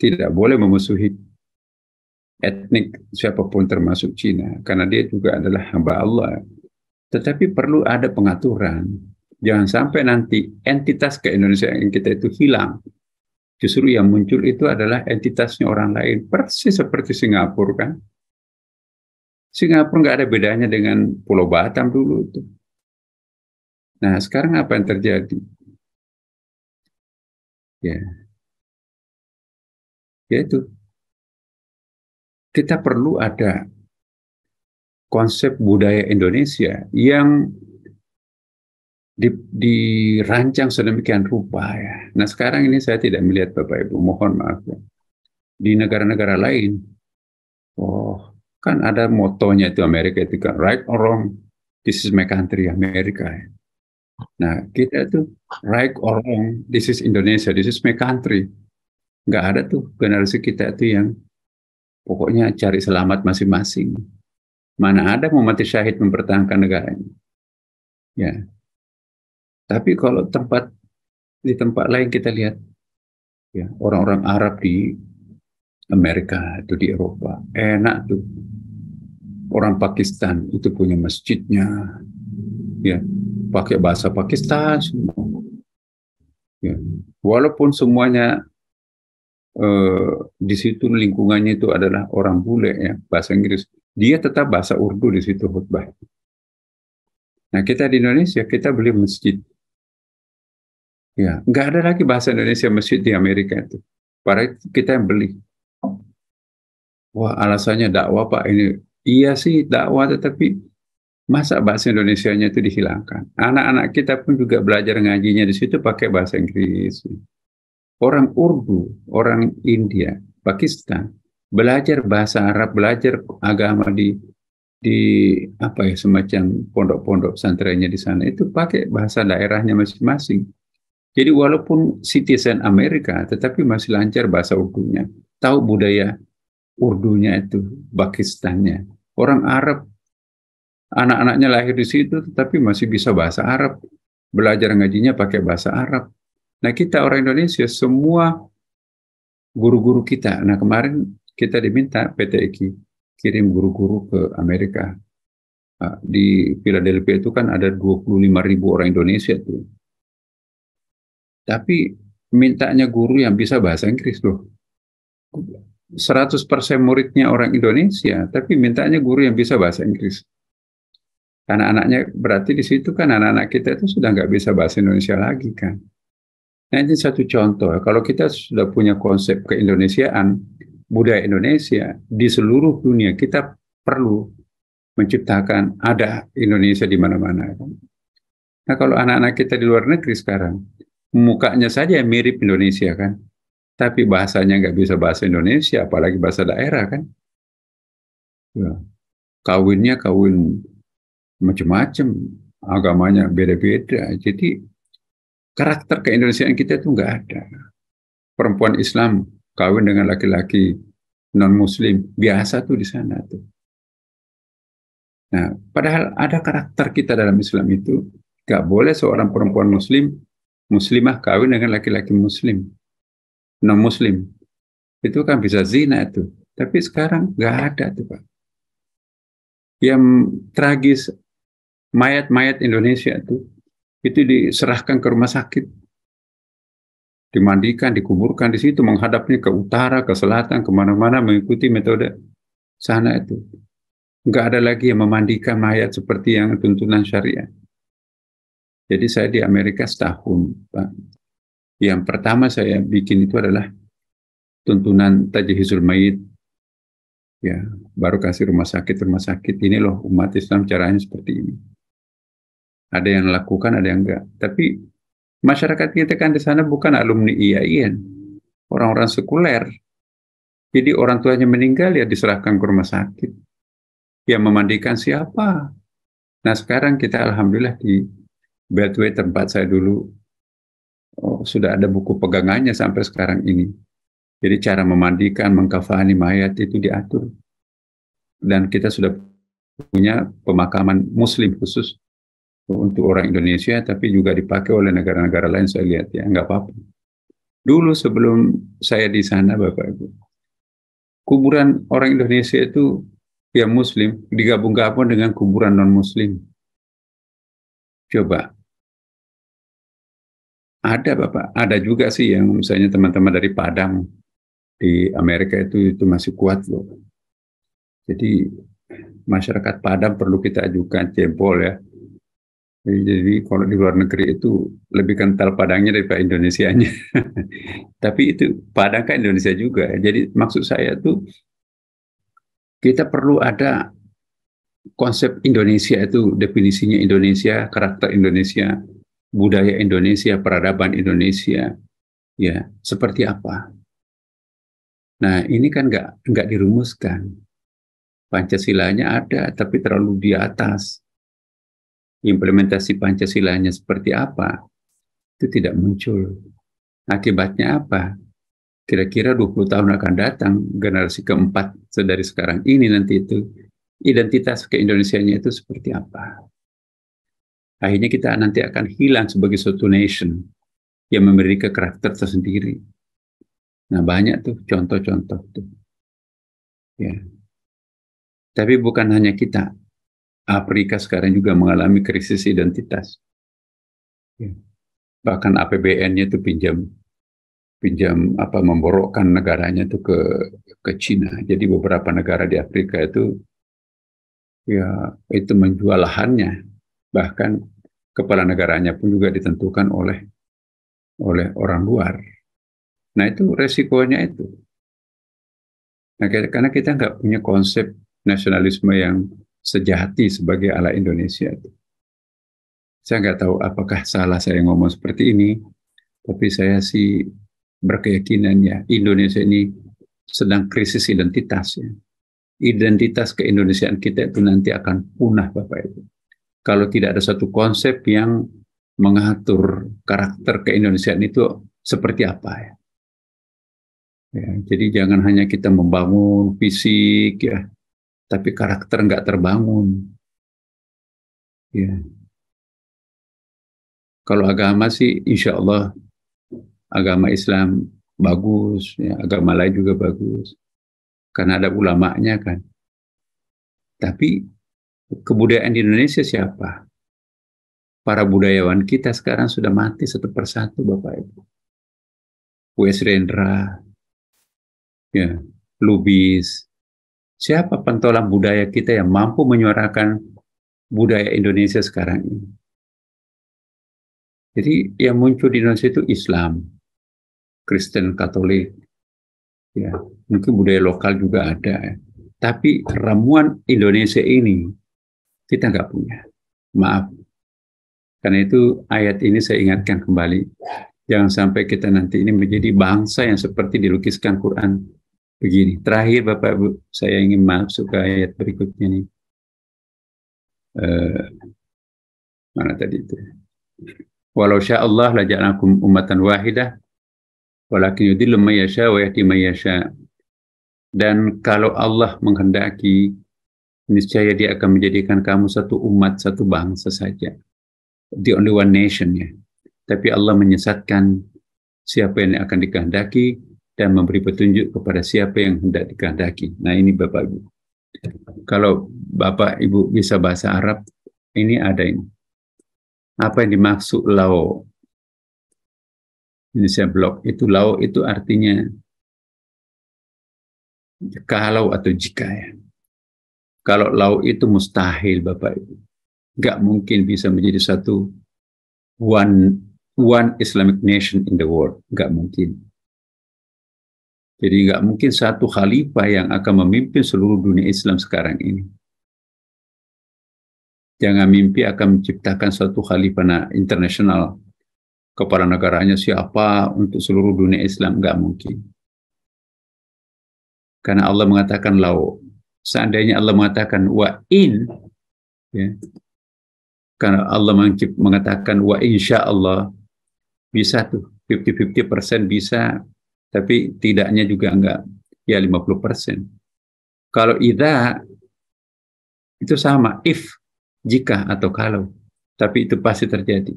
tidak boleh memusuhi etnik siapapun termasuk Cina, karena dia juga adalah hamba Allah. Tetapi perlu ada pengaturan. Jangan sampai nanti entitas ke-Indonesia yang kita itu hilang. Justru yang muncul itu adalah entitasnya orang lain. Persis seperti Singapura kan. Singapura nggak ada bedanya dengan Pulau Batam dulu itu. Nah, sekarang apa yang terjadi? Ya, yaitu kita perlu ada konsep budaya Indonesia yang dirancang sedemikian rupa ya. Nah, sekarang ini saya tidak melihat Bapak Ibu, mohon maaf ya. Di negara-negara lain, oh, kan ada motonya itu Amerika itu kan, right or wrong, this is my country, Amerika. Nah, kita tuh right or wrong, this is Indonesia, this is my country. Nggak ada tuh generasi kita itu yang pokoknya cari selamat masing-masing. Mana ada mau mati syahid mempertahankan negaranya. Ya. Tapi kalau di tempat lain kita lihat, ya orang-orang Arab di Amerika, itu di Eropa, enak tuh. Orang Pakistan itu punya masjidnya, ya pakai bahasa Pakistan semua. Ya. Walaupun semuanya di situ lingkungannya itu adalah orang bule ya bahasa Inggris, dia tetap bahasa Urdu di situ khutbah. Nah kita di Indonesia kita beli masjid, ya nggak ada lagi bahasa Indonesia masjid di Amerika itu. Padahal kita yang beli. Wah, alasannya dakwah Pak ini. Iya sih dakwah, tetapi masa bahasa Indonesianya itu dihilangkan? Anak-anak kita pun juga belajar ngajinya di situ pakai bahasa Inggris. Orang Urdu, orang India, Pakistan, belajar bahasa Arab, belajar agama di apa ya, semacam pondok-pondok pesantrennya di sana itu pakai bahasa daerahnya masing-masing. Jadi walaupun citizen Amerika, tetapi masih lancar bahasa Urdunya, tahu budaya Urdunya itu, Pakistannya. Orang Arab, anak-anaknya lahir di situ, tetapi masih bisa bahasa Arab, belajar ngajinya pakai bahasa Arab. Nah kita orang Indonesia, semua guru-guru kita, nah kemarin kita diminta PT IKI kirim guru-guru ke Amerika. Di Philadelphia itu kan ada 25.000 orang Indonesia tuh. Tapi mintanya guru yang bisa bahasa Inggris loh. 100% muridnya orang Indonesia, tapi mintanya guru yang bisa bahasa Inggris. Anak-anaknya berarti di situ kan anak-anak kita itu sudah nggak bisa bahasa Indonesia lagi kan. Nah ini satu contoh. Kalau kita sudah punya konsep keindonesiaan, budaya Indonesia di seluruh dunia, kita perlu menciptakan ada Indonesia di mana-mana. Nah kalau anak-anak kita di luar negeri sekarang, mukanya saja mirip Indonesia kan, tapi bahasanya nggak bisa bahasa Indonesia, apalagi bahasa daerah kan. Ya. Kawinnya kawin macam-macam, agamanya beda-beda. Jadi karakter keindonesiaan kita itu nggak ada. Perempuan Islam kawin dengan laki-laki non-Muslim biasa tuh di sana tuh. Nah, padahal ada karakter kita dalam Islam itu, nggak boleh seorang perempuan Muslimah kawin dengan laki-laki Muslim, non-Muslim. Itu kan bisa zina itu. Tapi sekarang nggak ada tuh Pak. Yang tragis, mayat-mayat Indonesia itu diserahkan ke rumah sakit, dimandikan, dikuburkan di situ, menghadapnya ke utara, ke selatan, kemana-mana mengikuti metode sana itu. Nggak ada lagi yang memandikan mayat seperti yang tuntunan syariat. Jadi saya di Amerika setahun, Pak. Yang pertama saya bikin itu adalah tuntunan tajhizul mayit. Ya, baru kasih rumah sakit ini loh umat Islam caranya seperti ini. Ada yang lakukan, ada yang enggak. Tapi masyarakat kita kan di sana bukan alumni IAIN, orang-orang sekuler. Jadi orang tuanya meninggal ya diserahkan ke rumah sakit. Yang memandikan siapa? Nah sekarang kita alhamdulillah di Beltway tempat saya dulu sudah ada buku pegangannya sampai sekarang ini. Jadi cara memandikan, mengkafani mayat itu diatur. Dan kita sudah punya pemakaman Muslim khusus untuk orang Indonesia, tapi juga dipakai oleh negara-negara lain, saya lihat ya, nggak apa-apa. Dulu sebelum saya di sana, Bapak Ibu, kuburan orang Indonesia itu yang Muslim digabung-gabung dengan kuburan non-Muslim. Coba. Ada Bapak, ada juga sih yang misalnya teman-teman dari Padang di Amerika itu masih kuat loh. Jadi masyarakat Padang perlu kita ajukan jempol ya. Jadi kalau di luar negeri itu lebih kental Padangnya daripada Indonesianya. Tapi itu Padang kan Indonesia juga. Jadi maksud saya tuh kita perlu ada konsep Indonesia itu, definisinya Indonesia, karakter Indonesia, budaya Indonesia, peradaban Indonesia, ya seperti apa. Nah ini kan nggak dirumuskan. Pancasilanya ada, tapi terlalu di atas. Implementasi Pancasilanya seperti apa, itu tidak muncul. Akibatnya apa? Kira-kira 20 tahun akan datang, generasi keempat dari sekarang ini nanti itu, identitas keindonesianya itu seperti apa. Akhirnya kita nanti akan hilang sebagai suatu nation yang memiliki karakter tersendiri. Nah banyak tuh contoh-contoh tuh. Ya. Tapi bukan hanya kita. Afrika sekarang juga mengalami krisis identitas. Ya. Bahkan APBN-nya itu pinjam memborokkan negaranya itu ke Cina. Jadi beberapa negara di Afrika itu ya itu menjual lahannya. Bahkan kepala negaranya pun juga ditentukan oleh orang luar. Nah itu resikonya itu. Nah, karena kita nggak punya konsep nasionalisme yang sejati sebagai ala Indonesia. Saya nggak tahu apakah salah saya ngomong seperti ini, tapi saya sih berkeyakinan ya Indonesia ini sedang krisis identitas ya. Identitas keindonesiaan kita itu nanti akan punah Bapak Ibu. Kalau tidak ada satu konsep yang mengatur karakter keindonesiaan itu seperti apa ya. Ya, jadi jangan hanya kita membangun fisik ya, tapi karakter nggak terbangun. Ya. Kalau agama sih insya Allah agama Islam bagus, ya, agama lain juga bagus. Karena ada ulamanya kan. Tapi kebudayaan di Indonesia siapa? Para budayawan kita sekarang sudah mati satu persatu Bapak Ibu. W.S. Rendra, ya, Lubis. Siapa pentolan budaya kita yang mampu menyuarakan budaya Indonesia sekarang ini? Jadi yang muncul di Indonesia itu Islam, Kristen, Katolik, ya mungkin budaya lokal juga ada. Ya. Tapi ramuan Indonesia ini kita nggak punya. Maaf. Karena itu ayat ini saya ingatkan kembali. Jangan sampai kita nanti ini menjadi bangsa yang seperti dilukiskan Quran begini. Terakhir Bapak Ibu, saya ingin masuk ke ayat berikutnya nih. Mana tadi itu? Walau sya'allah laja'alakum ummatan wahidah walakin yudhillu may yasha wa yahdi may yasha. Dan kalau Allah menghendaki, niscaya Dia akan menjadikan kamu satu umat, satu bangsa saja. The only one nation ya. Tapi Allah menyesatkan siapa yang akan dikehendaki dan memberi petunjuk kepada siapa yang hendak dikehendaki. Nah ini Bapak Ibu. Kalau Bapak Ibu bisa bahasa Arab, ini ada ini. Apa yang dimaksud lau? Ini saya blok. Itu lau itu artinya kalau atau jika ya. Kalau lau itu mustahil Bapak Ibu. Nggak mungkin bisa menjadi satu one Islamic nation in the world. Nggak mungkin. Jadi nggak mungkin satu khalifah yang akan memimpin seluruh dunia Islam sekarang ini. Jangan mimpi akan menciptakan suatu khalifah internasional. Kepala negaranya siapa untuk seluruh dunia Islam, nggak mungkin. Karena Allah mengatakan lau. Seandainya Allah mengatakan wa in, ya, karena Allah mengatakan wa insya Allah, bisa tuh 50-50% bisa, tapi tidaknya juga enggak, ya 50%. Kalau idza itu sama, if, jika atau kalau, tapi itu pasti terjadi.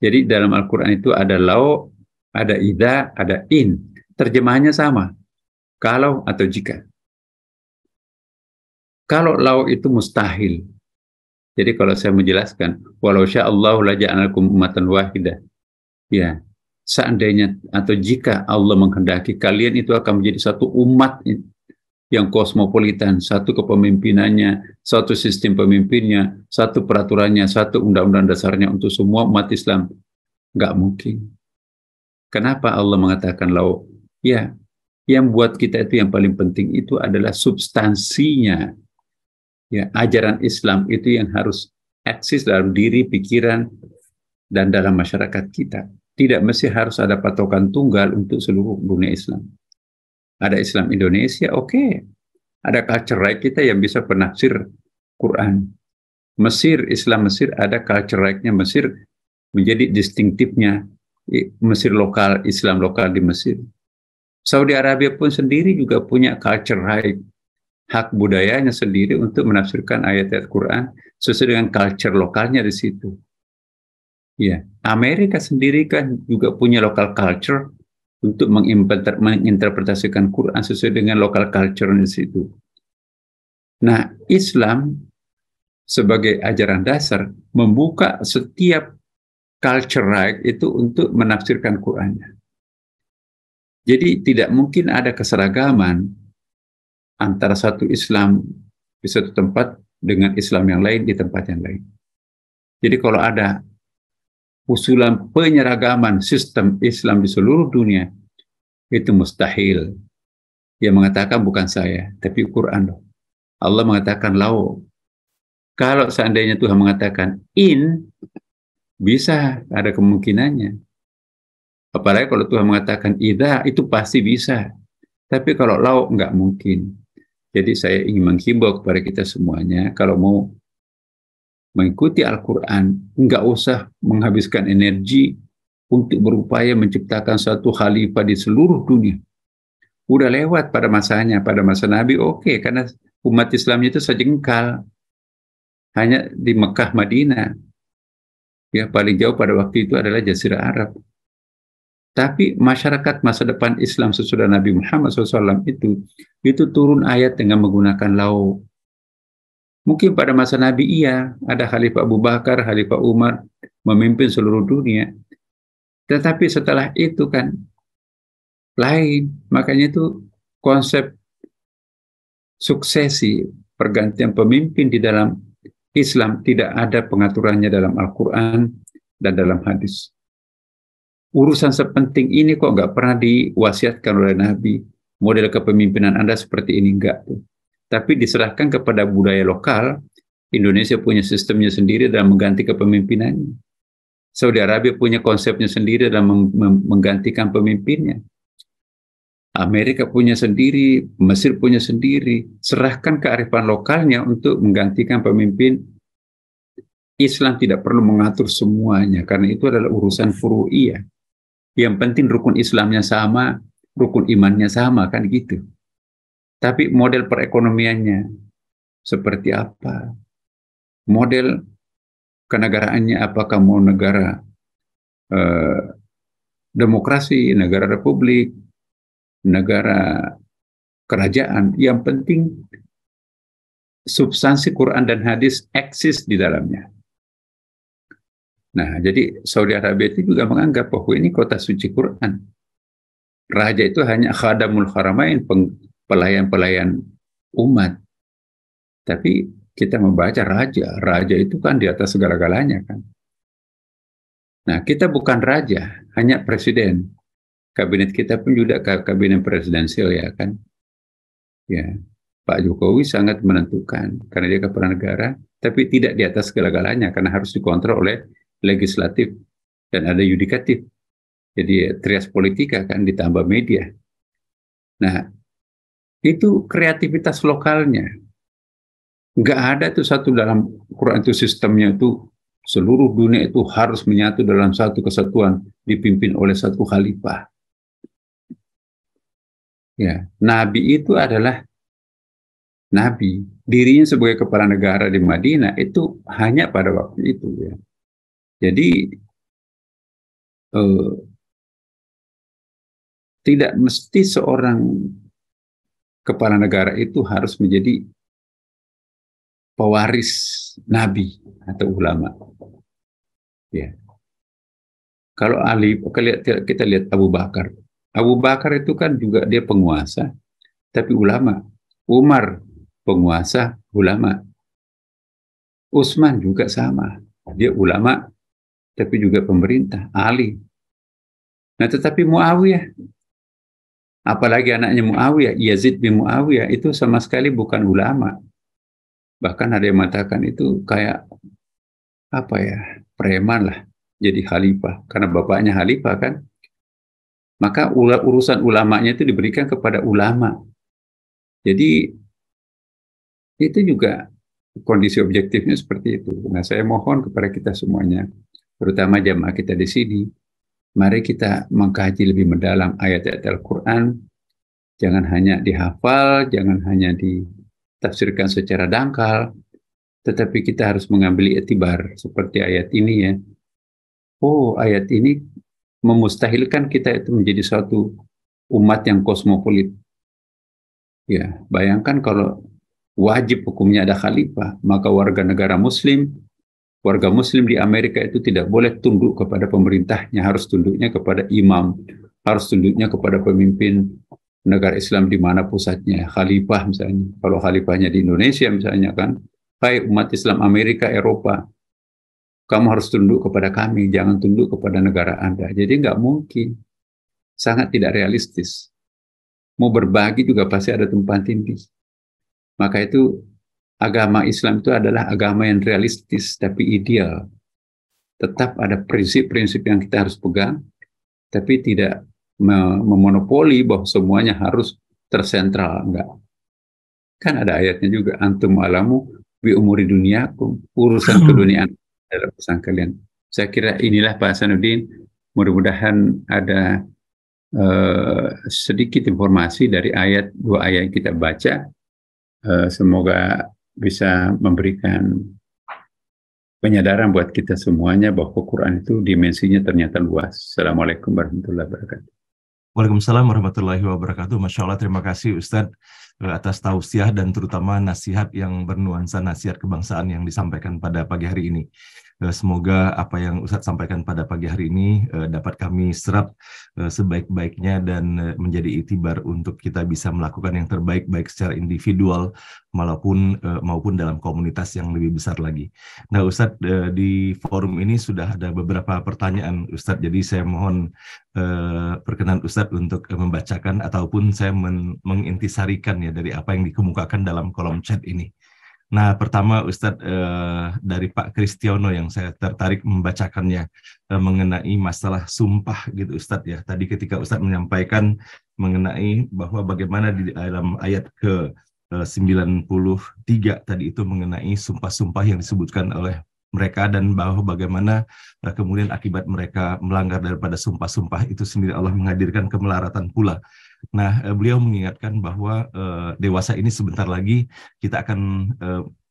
Jadi dalam Al-Quran itu ada lau, ada idza, ada in. Terjemahannya sama, kalau atau jika. Kalau lau itu mustahil. Jadi kalau saya menjelaskan, walau sya'allahu laja'alakum ummatan wahidah. Ya, seandainya atau jika Allah menghendaki, kalian itu akan menjadi satu umat yang kosmopolitan, satu kepemimpinannya, satu sistem pemimpinnya, satu peraturannya, satu undang-undang dasarnya untuk semua umat Islam. Nggak mungkin. Kenapa Allah mengatakan lau? Ya, yang buat kita itu yang paling penting itu adalah substansinya. Ya, ajaran Islam itu yang harus eksis dalam diri, pikiran, dan dalam masyarakat kita. Tidak mesti harus ada patokan tunggal untuk seluruh dunia Islam. Ada Islam Indonesia, oke. Ada culture right kita yang bisa penafsir Quran. Mesir, Islam Mesir, ada culture right-nya Mesir menjadi distinktifnya Mesir lokal, Islam lokal di Mesir. Saudi Arabia pun sendiri juga punya culture right, hak budayanya sendiri untuk menafsirkan ayat-ayat Quran sesuai dengan culture lokalnya di situ. Ya, Amerika sendiri kan juga punya local culture untuk menginterpretasikan Quran sesuai dengan local culture di situ. Nah, Islam sebagai ajaran dasar membuka setiap culture right itu untuk menafsirkan Qurannya. Jadi tidak mungkin ada keseragaman antara satu Islam di satu tempat dengan Islam yang lain di tempat yang lain. Jadi kalau ada usulan penyeragaman sistem Islam di seluruh dunia, itu mustahil. Yang mengatakan bukan saya, tapi Quran loh. Allah mengatakan lau. Kalau seandainya Tuhan mengatakan in, bisa ada kemungkinannya. Apalagi kalau Tuhan mengatakan idza, itu pasti bisa. Tapi kalau lau, nggak mungkin. Jadi saya ingin menghimbau kepada kita semuanya, kalau mau mengikuti Al-Quran, nggak usah menghabiskan energi untuk berupaya menciptakan suatu khalifah di seluruh dunia. Udah lewat pada masanya, pada masa Nabi, oke, karena umat Islamnya itu sejengkal, hanya di Mekah, Madinah. Ya, paling jauh pada waktu itu adalah Jazirah Arab. Tapi masyarakat masa depan Islam sesudah Nabi Muhammad SAW itu turun ayat dengan menggunakan lau. Mungkin pada masa Nabi iya, ada Khalifah Abu Bakar, Khalifah Umar, memimpin seluruh dunia. Tetapi setelah itu kan lain. Makanya itu konsep suksesi, pergantian pemimpin di dalam Islam tidak ada pengaturannya dalam Al-Quran dan dalam hadis. Urusan sepenting ini kok nggak pernah diwasiatkan oleh Nabi. Model kepemimpinan Anda seperti ini, enggak. Tapi diserahkan kepada budaya lokal. Indonesia punya sistemnya sendiri dalam mengganti kepemimpinannya. Saudi Arabia punya konsepnya sendiri dalam menggantikan pemimpinnya. Amerika punya sendiri, Mesir punya sendiri. Serahkan kearifan lokalnya untuk menggantikan pemimpin. Islam tidak perlu mengatur semuanya, karena itu adalah urusan furu'iyah. Yang penting rukun Islamnya sama, rukun imannya sama, kan gitu. Tapi model perekonomiannya seperti apa? Model kenegaraannya apakah mau negara demokrasi, negara republik, negara kerajaan? Yang penting substansi Quran dan hadis eksis di dalamnya. Nah, jadi Saudi Arabia itu juga menganggap bahwa ini kota suci Quran. Raja itu hanya khadamul haramain, pelayan-pelayan umat. Tapi kita membaca raja itu kan di atas segala-galanya kan. Nah, kita bukan raja, hanya presiden. Kabinet kita pun juga kabinet presidensial ya kan. Ya, Pak Jokowi sangat menentukan karena dia kepala negara, tapi tidak di atas segala-galanya karena harus dikontrol oleh legislatif dan ada yudikatif. Jadi trias politika kan ditambah media. Nah, itu kreativitas lokalnya. Nggak ada tuh satu dalam Quran itu sistemnya itu seluruh dunia itu harus menyatu dalam satu kesatuan dipimpin oleh satu khalifah. Ya, Nabi itu adalah Nabi. Dirinya sebagai kepala negara di Madinah itu hanya pada waktu itu ya. Jadi tidak mesti seorang kepala negara itu harus menjadi pewaris Nabi atau ulama. Ya. Kalau kita lihat Abu Bakar. Abu Bakar itu kan juga dia penguasa, tapi ulama. Umar penguasa, ulama. Utsman juga sama. Dia ulama, tapi juga pemerintah, Ali. Nah, tetapi Muawiyah, apalagi anaknya Muawiyah, Yazid bin Muawiyah, itu sama sekali bukan ulama. Bahkan ada yang mengatakan itu kayak apa ya, preman lah, jadi khalifah. Karena bapaknya khalifah kan. Maka urusan ulamanya itu diberikan kepada ulama. Jadi itu juga kondisi objektifnya seperti itu. Nah, saya mohon kepada kita semuanya, terutama jamaah kita di sini, mari kita mengkaji lebih mendalam ayat-ayat Al-Quran. Jangan hanya dihafal, jangan hanya ditafsirkan secara dangkal, tetapi kita harus mengambil iktibar seperti ayat ini ya. Oh, ayat ini memustahilkan kita itu menjadi suatu umat yang kosmopolit. Ya, bayangkan kalau wajib hukumnya ada khalifah, maka warga negara muslim di Amerika itu tidak boleh tunduk kepada pemerintahnya, harus tunduknya kepada imam, harus tunduknya kepada pemimpin negara Islam di mana pusatnya, khalifah misalnya. Kalau khalifahnya di Indonesia misalnya kan, hai umat Islam Amerika, Eropa, kamu harus tunduk kepada kami, jangan tunduk kepada negara Anda. Jadi nggak mungkin, sangat tidak realistis. mau berbagi juga pasti ada tumpang tindih. Maka itu agama Islam itu adalah agama yang realistis tapi ideal. Tetap ada prinsip-prinsip yang kita harus pegang, tapi tidak memonopoli bahwa semuanya harus tersentral. Enggak. Kan ada ayatnya juga, antum alamu bi umuri duniakum, urusan keduniaan adalah urusan kalian. Saya kira inilah Pak Hasanuddin, mudah-mudahan ada sedikit informasi dari dua ayat yang kita baca. Semoga bisa memberikan penyadaran buat kita semuanya bahwa Quran itu dimensinya ternyata luas. Assalamualaikum warahmatullahi wabarakatuh. Waalaikumsalam warahmatullahi wabarakatuh. Masya Allah, terima kasih Ustadz atas tausiah dan terutama nasihat yang bernuansa nasihat kebangsaan yang disampaikan pada pagi hari ini. Semoga apa yang Ustadz sampaikan pada pagi hari ini dapat kami serap sebaik-baiknya dan menjadi itibar untuk kita bisa melakukan yang terbaik baik secara individual maupun dalam komunitas yang lebih besar lagi. Nah Ustadz, di forum ini sudah ada beberapa pertanyaan Ustadz, jadi saya mohon perkenan Ustadz untuk membacakan ataupun saya mengintisarikan ya dari apa yang dikemukakan dalam kolom chat ini. Nah, pertama Ustadz dari Pak Kristiono yang saya tertarik membacakannya mengenai masalah sumpah gitu Ustadz ya. Tadi ketika Ustadz menyampaikan mengenai bahwa bagaimana di dalam ayat ke 93 tadi itu mengenai sumpah-sumpah yang disebutkan oleh mereka dan bahwa bagaimana kemudian akibat mereka melanggar daripada sumpah-sumpah itu sendiri Allah menghadirkan kemelaratan pula. Nah, beliau mengingatkan bahwa dewasa ini sebentar lagi kita akan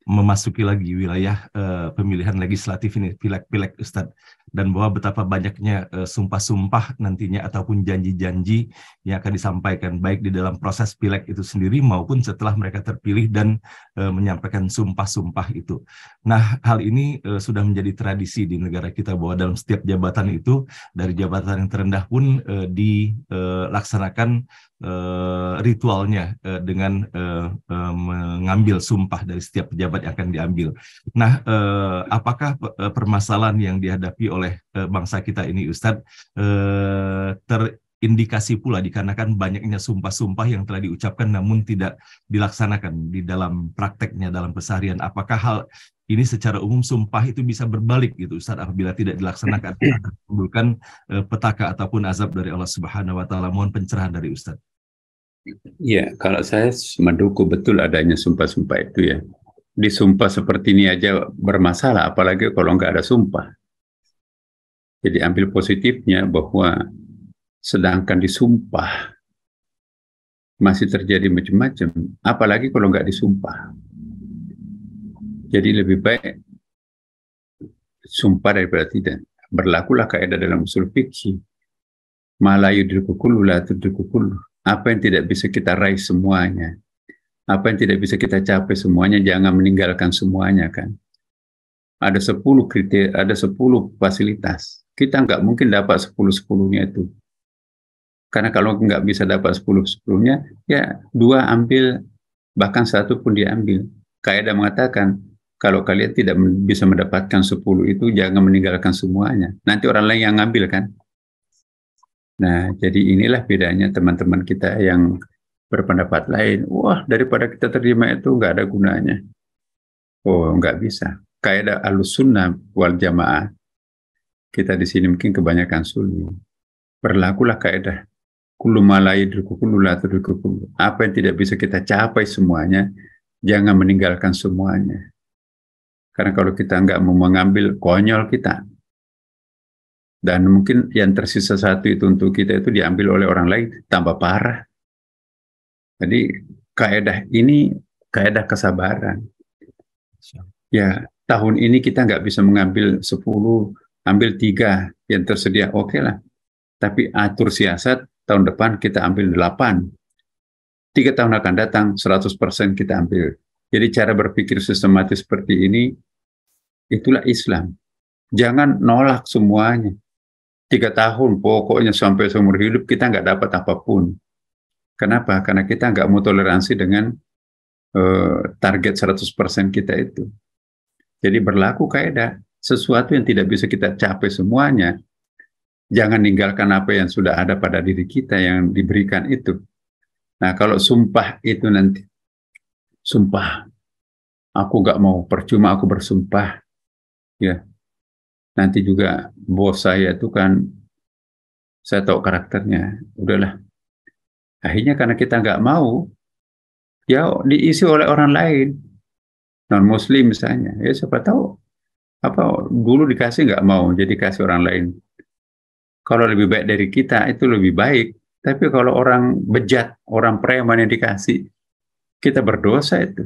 memasuki lagi wilayah pemilihan legislatif ini, pileg-pileg Ustadz, dan bahwa betapa banyaknya sumpah-sumpah nantinya ataupun janji-janji yang akan disampaikan baik di dalam proses pileg itu sendiri maupun setelah mereka terpilih dan menyampaikan sumpah-sumpah itu. Nah, hal ini sudah menjadi tradisi di negara kita bahwa dalam setiap jabatan itu dari jabatan yang terendah pun dilaksanakan ritualnya dengan mengambil sumpah dari setiap pejabat yang akan diambil. Nah, apakah permasalahan yang dihadapi oleh bangsa kita ini, Ustadz, terindikasi pula dikarenakan banyaknya sumpah-sumpah yang telah diucapkan namun tidak dilaksanakan di dalam prakteknya, dalam keseharian. Apakah hal ini secara umum sumpah itu bisa berbalik gitu Ustadz apabila tidak dilaksanakan akan menimbulkan petaka ataupun azab dari Allah Subhanahu wa taala. Mohon pencerahan dari Ustadz. Ya, kalau saya mendukung betul adanya sumpah-sumpah itu ya. Disumpah seperti ini aja bermasalah, apalagi kalau nggak ada sumpah. Jadi ambil positifnya bahwa sedangkan disumpah masih terjadi macam-macam, apalagi kalau nggak disumpah. Jadi lebih baik sumpah daripada tidak. Berlakulah kaidah dalam usul fikih. Ma la yudriku kullu la tudriku kullu. Apa yang tidak bisa kita raih semuanya, apa yang tidak bisa kita capai semuanya, jangan meninggalkan semuanya kan. Ada 10 kriteria, ada 10 fasilitas. Kita nggak mungkin dapat 10-10-nya itu. Karena kalau nggak bisa dapat 10-10-nya, ya 2 ambil, bahkan 1 pun diambil. Kaidah mengatakan, kalau kalian tidak bisa mendapatkan 10 itu, jangan meninggalkan semuanya. Nanti orang lain yang ngambil kan. Nah, jadi inilah bedanya teman-teman kita yang berpendapat lain. Wah, daripada kita terima itu nggak ada gunanya. Oh, nggak bisa. Kaidah Ahlussunnah wal Jamaah. Kita di sini mungkin kebanyakan sunni. Berlakulah kaidah kullu ma la yudriku kullu la tudriku kullu. Apa yang tidak bisa kita capai semuanya, jangan meninggalkan semuanya. Karena kalau kita nggak mau mengambil, konyol kita. Dan mungkin yang tersisa 1 itu untuk kita itu diambil oleh orang lain, tambah parah. Jadi kaidah ini kaidah kesabaran. Ya, tahun ini kita nggak bisa mengambil 10, ambil 3 yang tersedia, oke lah. Tapi atur siasat, tahun depan kita ambil 8. 3 tahun akan datang, 100% kita ambil. Jadi cara berpikir sistematis seperti ini, itulah Islam. Jangan nolak semuanya. 3 tahun pokoknya sampai seumur hidup kita nggak dapat apapun. Kenapa? Karena kita nggak mau toleransi dengan target 100% kita itu. Jadi berlaku kaidah, sesuatu yang tidak bisa kita capai semuanya, jangan tinggalkan apa yang sudah ada pada diri kita yang diberikan itu. Nah, kalau sumpah itu nanti, sumpah, aku nggak mau, percuma aku bersumpah, ya. Nanti juga bos saya itu kan, saya tahu karakternya, udahlah. Akhirnya karena kita nggak mau, ya diisi oleh orang lain, non-Muslim misalnya. Ya siapa tahu, apa dulu dikasih nggak mau, jadi kasih orang lain. Kalau lebih baik dari kita, itu lebih baik. Tapi kalau orang bejat, orang preman yang dikasih, kita berdosa itu.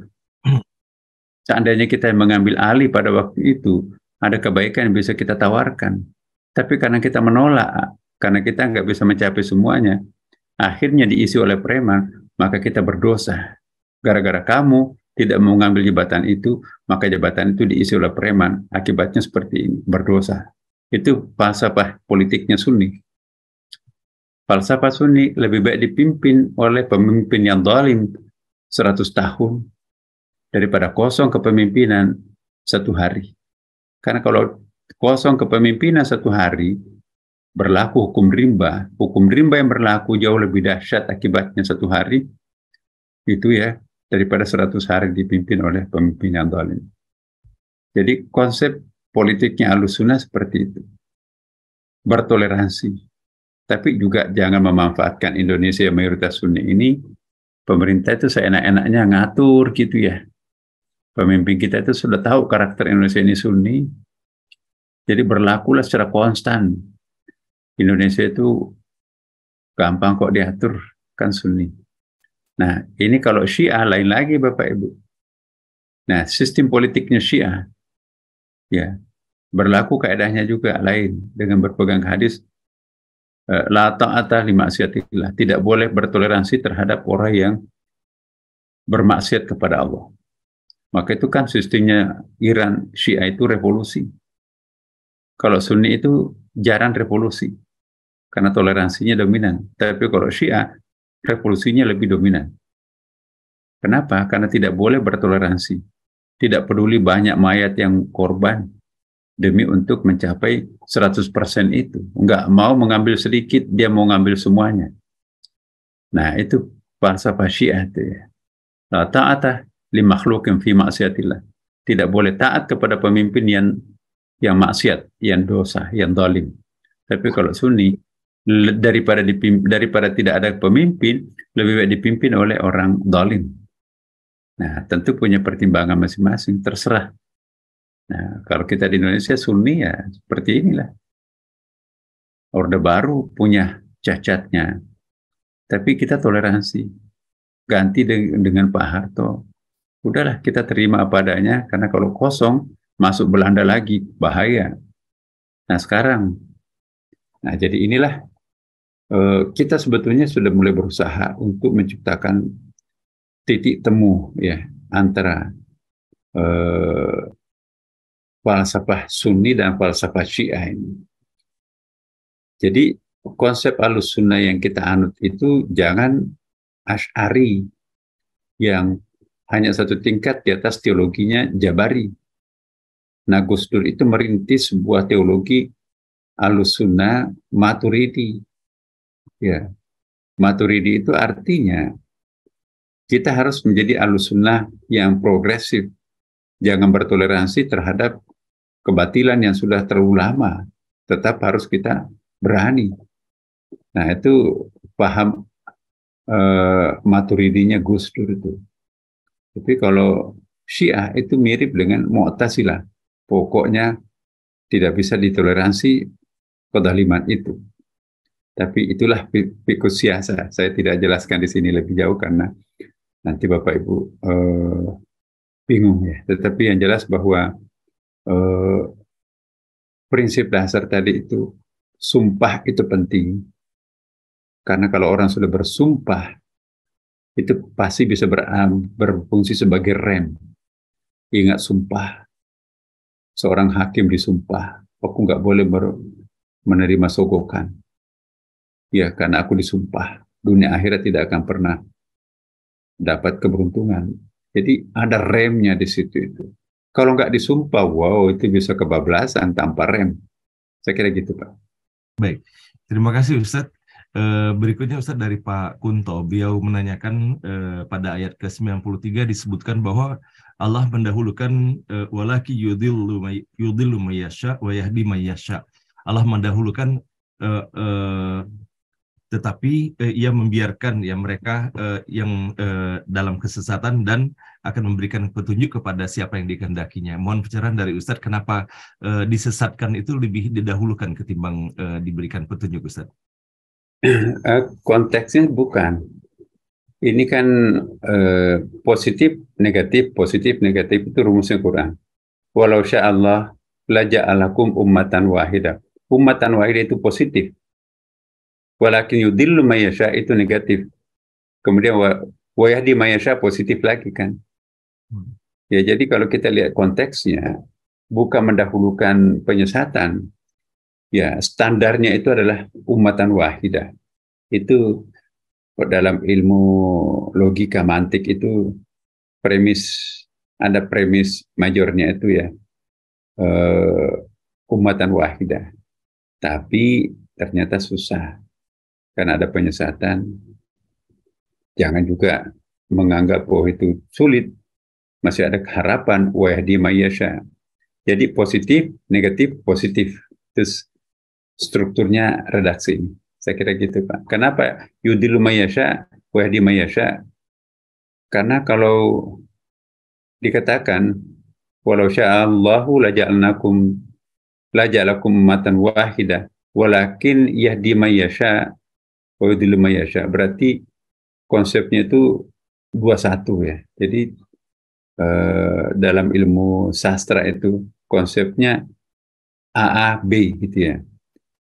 Seandainya kita yang mengambil alih pada waktu itu, ada kebaikan yang bisa kita tawarkan. Tapi karena kita menolak, karena kita nggak bisa mencapai semuanya, akhirnya diisi oleh preman, maka kita berdosa. Gara-gara kamu tidak mau mengambil jabatan itu, maka jabatan itu diisi oleh preman. Akibatnya seperti ini, berdosa. Itu falsafah politiknya Sunni. Falsafah Sunni lebih baik dipimpin oleh pemimpin yang zalim 100 tahun daripada kosong kepemimpinan 1 hari. Karena kalau kosong kepemimpinan 1 hari, berlaku hukum rimba. Hukum rimba yang berlaku jauh lebih dahsyat akibatnya 1 hari, itu ya, daripada 100 hari dipimpin oleh pemimpin yang zalim. Jadi konsep politiknya Ahlussunnah seperti itu. Bertoleransi. Tapi juga jangan memanfaatkan Indonesia yang mayoritas Sunni ini, pemerintah itu seenak-enaknya ngatur gitu ya. Pemimpin kita itu sudah tahu karakter Indonesia ini Sunni, jadi berlakulah secara konstan. Indonesia itu gampang kok diatur, kan Sunni. Nah, ini kalau Syiah lain lagi Bapak Ibu. Nah, sistem politiknya Syiah, ya, berlaku kaedahnya juga lain, dengan berpegang hadis la ta'ata li ma'siyatillah, tidak boleh bertoleransi terhadap orang yang bermaksiat kepada Allah. Maka itu kan sistemnya Iran Syiah itu revolusi. Kalau Sunni itu jarang revolusi, karena toleransinya dominan. Tapi kalau Syiah, revolusinya lebih dominan. Kenapa? Karena tidak boleh bertoleransi. Tidak peduli banyak mayat yang korban demi untuk mencapai 100% itu. Enggak mau mengambil sedikit, dia mau ngambil semuanya. Nah, itu falsafah Syiah itu ya. La ta'ata li makhlukin fi maksiatillah. Tidak boleh taat kepada pemimpin yang maksiat, yang dosa, yang zalim. Tapi kalau Sunni, daripada tidak ada pemimpin, lebih baik dipimpin oleh orang zalim. Nah, tentu punya pertimbangan masing-masing, terserah. Nah, kalau kita di Indonesia Sunni ya seperti inilah. Orde Baru punya cacatnya, tapi kita toleransi. Ganti dengan Pak Harto. Udahlah kita terima apa adanya, karena kalau kosong, masuk Belanda lagi, bahaya. Nah sekarang, jadi inilah kita sebetulnya sudah mulai berusaha untuk menciptakan titik temu ya antara falsafah Sunni dan falsafah Syiah ini. Jadi konsep Ahlussunnah yang kita anut itu jangan Asy'ari yang hanya satu tingkat di atas teologinya Jabari. Nah, Gus Dur itu merintis sebuah teologi Ahlussunnah Maturidi. Ya, Maturidi itu artinya kita harus menjadi Ahlussunnah yang progresif, jangan bertoleransi terhadap kebatilan yang sudah terlalu lama, tetap harus kita berani. Nah, itu paham Maturidinya Gus Dur itu. Tapi kalau Syiah itu mirip dengan Mu'tazilah. Pokoknya tidak bisa ditoleransi kezaliman itu. Tapi itulah fiqhus siasa. Saya tidak jelaskan di sini lebih jauh karena nanti Bapak Ibu bingung ya. Tetapi yang jelas bahwa prinsip dasar tadi itu, sumpah itu penting. Karena kalau orang sudah bersumpah, itu pasti bisa berfungsi sebagai rem. Ingat sumpah. Seorang hakim disumpah, aku nggak boleh menerima sogokan. Ya, karena aku disumpah. Dunia akhirat tidak akan pernah dapat keberuntungan. Jadi ada remnya di situ itu. Kalau nggak disumpah, wow, itu bisa kebablasan tanpa rem. Saya kira gitu, Pak. Baik, terima kasih Ustadz. Berikutnya Ustadz dari Pak Kunto, beliau menanyakan pada ayat ke-93 disebutkan bahwa Allah mendahulukan walaki yudhillu mayyasha wa yahdi mayyasha. Allah mendahulukan tetapi ia membiarkan ya mereka yang dalam kesesatan dan akan memberikan petunjuk kepada siapa yang dikehendakinya. Mohon pencerahan dari Ustadz, kenapa disesatkan itu lebih didahulukan ketimbang diberikan petunjuk, Ustadz? Konteksnya bukan. Ini kan positif, negatif itu rumusnya Quran. Walau sya'allah la ja'alakum ummatan wahidah. Ummatan wahidah itu positif. Walakin yudillu mayyasha itu negatif. Kemudian wa yahdi mayyasha positif lagi kan. Ya, jadi kalau kita lihat konteksnya, bukan mendahulukan penyesatan. Ya, standarnya itu adalah ummatan wahidah. Itu dalam ilmu logika mantik itu ada premis majornya itu ya ummatan wahidah. Tapi ternyata susah karena ada penyesatan. Jangan juga menganggap bahwa itu sulit. Masih ada harapan wa yahdi mayyasha. Jadi positif, negatif, positif. Terus strukturnya redaksi ini. Saya kira gitu, Pak. Kenapa yudhillu mayyasha wa yahdi mayyasha? Karena kalau dikatakan walau sya'allahu la ja'alakum ummatan wahidah walakin yahdi mayyasha wa yudhillu mayyasha. Berarti konsepnya itu 21 ya. Jadi dalam ilmu sastra itu konsepnya AAB gitu ya.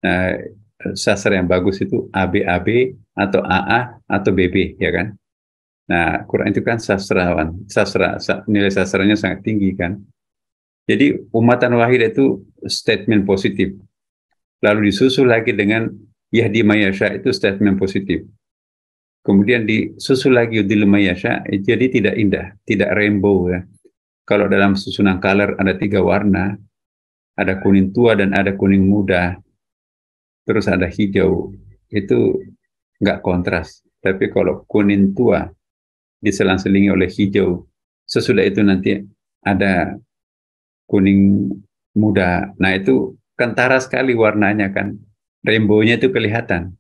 Nah, sastra yang bagus itu ABAB atau AA atau BB ya kan. Nah, Quran itu kan sastrawan, nilai sastranya sangat tinggi kan. Jadi ummatan wahid itu statement positif. Lalu disusul lagi dengan yahdi mayyasha itu statement positif. Kemudian disusul lagi yudhillu mayyasha, jadi tidak indah, tidak rainbow ya. Kalau dalam susunan color ada 3 warna, ada kuning tua dan ada kuning muda, terus ada hijau, itu nggak kontras. Tapi kalau kuning tua diselang-selingi oleh hijau, sesudah itu nanti ada kuning muda. Nah itu kentara sekali warnanya kan, rainbow-nya itu kelihatan.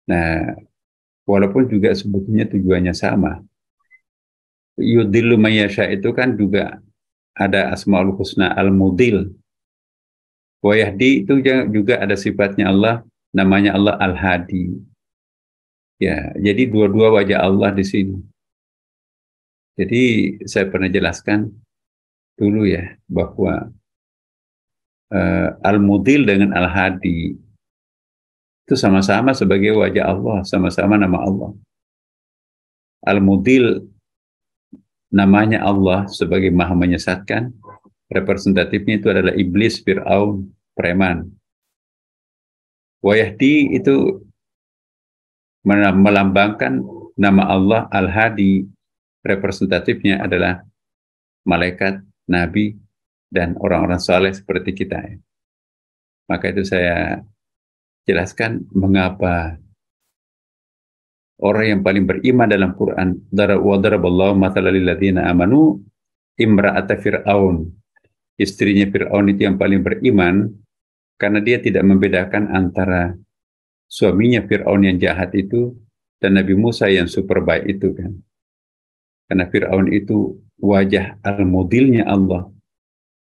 Nah, walaupun juga sebetulnya tujuannya sama. Yudhillu mayyasha itu kan juga ada asmaul husna al-mudil. Wa yahdi itu juga ada sifatnya Allah, namanya Allah al-hadi. Ya, jadi dua-dua wajah Allah di sini. Jadi saya pernah jelaskan dulu ya bahwa al-mudil dengan al-hadi itu sama-sama sebagai wajah Allah, sama-sama nama Allah. Al-mudil namanya Allah sebagai maha menyesatkan, representatifnya itu adalah iblis, Fir'aun, preman. Wa yahdi itu melambangkan nama Allah al-hadi, representatifnya adalah malaikat, nabi, dan orang-orang saleh seperti kita. Maka itu saya jelaskan mengapa orang yang paling beriman dalam Quran, wa daraballahu mathalan lil ladzina amanu imra'ata fir'aun. Istrinya Fir'aun itu yang paling beriman karena dia tidak membedakan antara suaminya Fir'aun yang jahat itu dan Nabi Musa yang super baik itu kan. Karena Fir'aun itu wajah al-mudilnya Allah,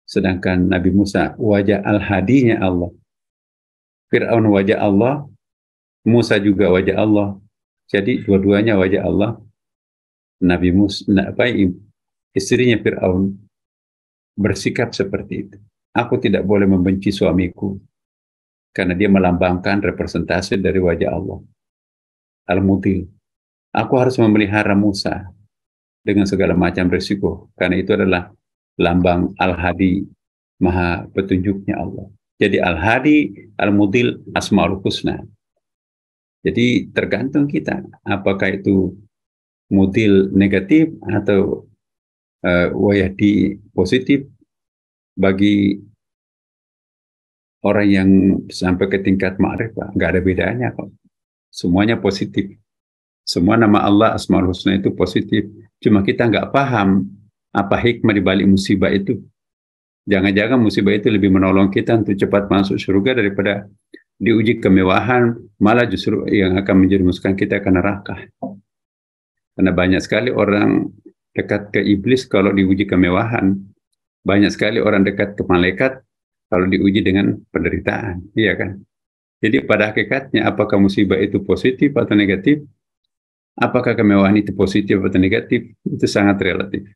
sedangkan Nabi Musa wajah al-hadinya Allah. Fir'aun wajah Allah, Musa juga wajah Allah. Jadi dua-duanya wajah Allah. Nabi Musa, istrinya Fir'aun bersikap seperti itu. Aku tidak boleh membenci suamiku karena dia melambangkan representasi dari wajah Allah. Al-Mudil. Aku harus memelihara Musa dengan segala macam risiko karena itu adalah lambang Al-Hadi, maha petunjuknya Allah. Jadi Al-Hadi, Al-Mudil, Asma'ul Husna. Jadi tergantung kita apakah itu mudil negatif atau wayahdi positif. Bagi orang yang sampai ke tingkat ma'rifah, nggak ada bedanya kok. Semuanya positif. Semua nama Allah Asmaul Husna itu positif. Cuma kita nggak paham apa hikmah di balik musibah itu. Jangan-jangan musibah itu lebih menolong kita untuk cepat masuk surga daripada diuji kemewahan, malah justru yang akan menjerumuskan kita ke neraka. Karena banyak sekali orang dekat ke iblis kalau diuji kemewahan. Banyak sekali orang dekat ke malaikat kalau diuji dengan penderitaan. Iya kan? Jadi pada hakikatnya apakah musibah itu positif atau negatif? Apakah kemewahan itu positif atau negatif? Itu sangat relatif.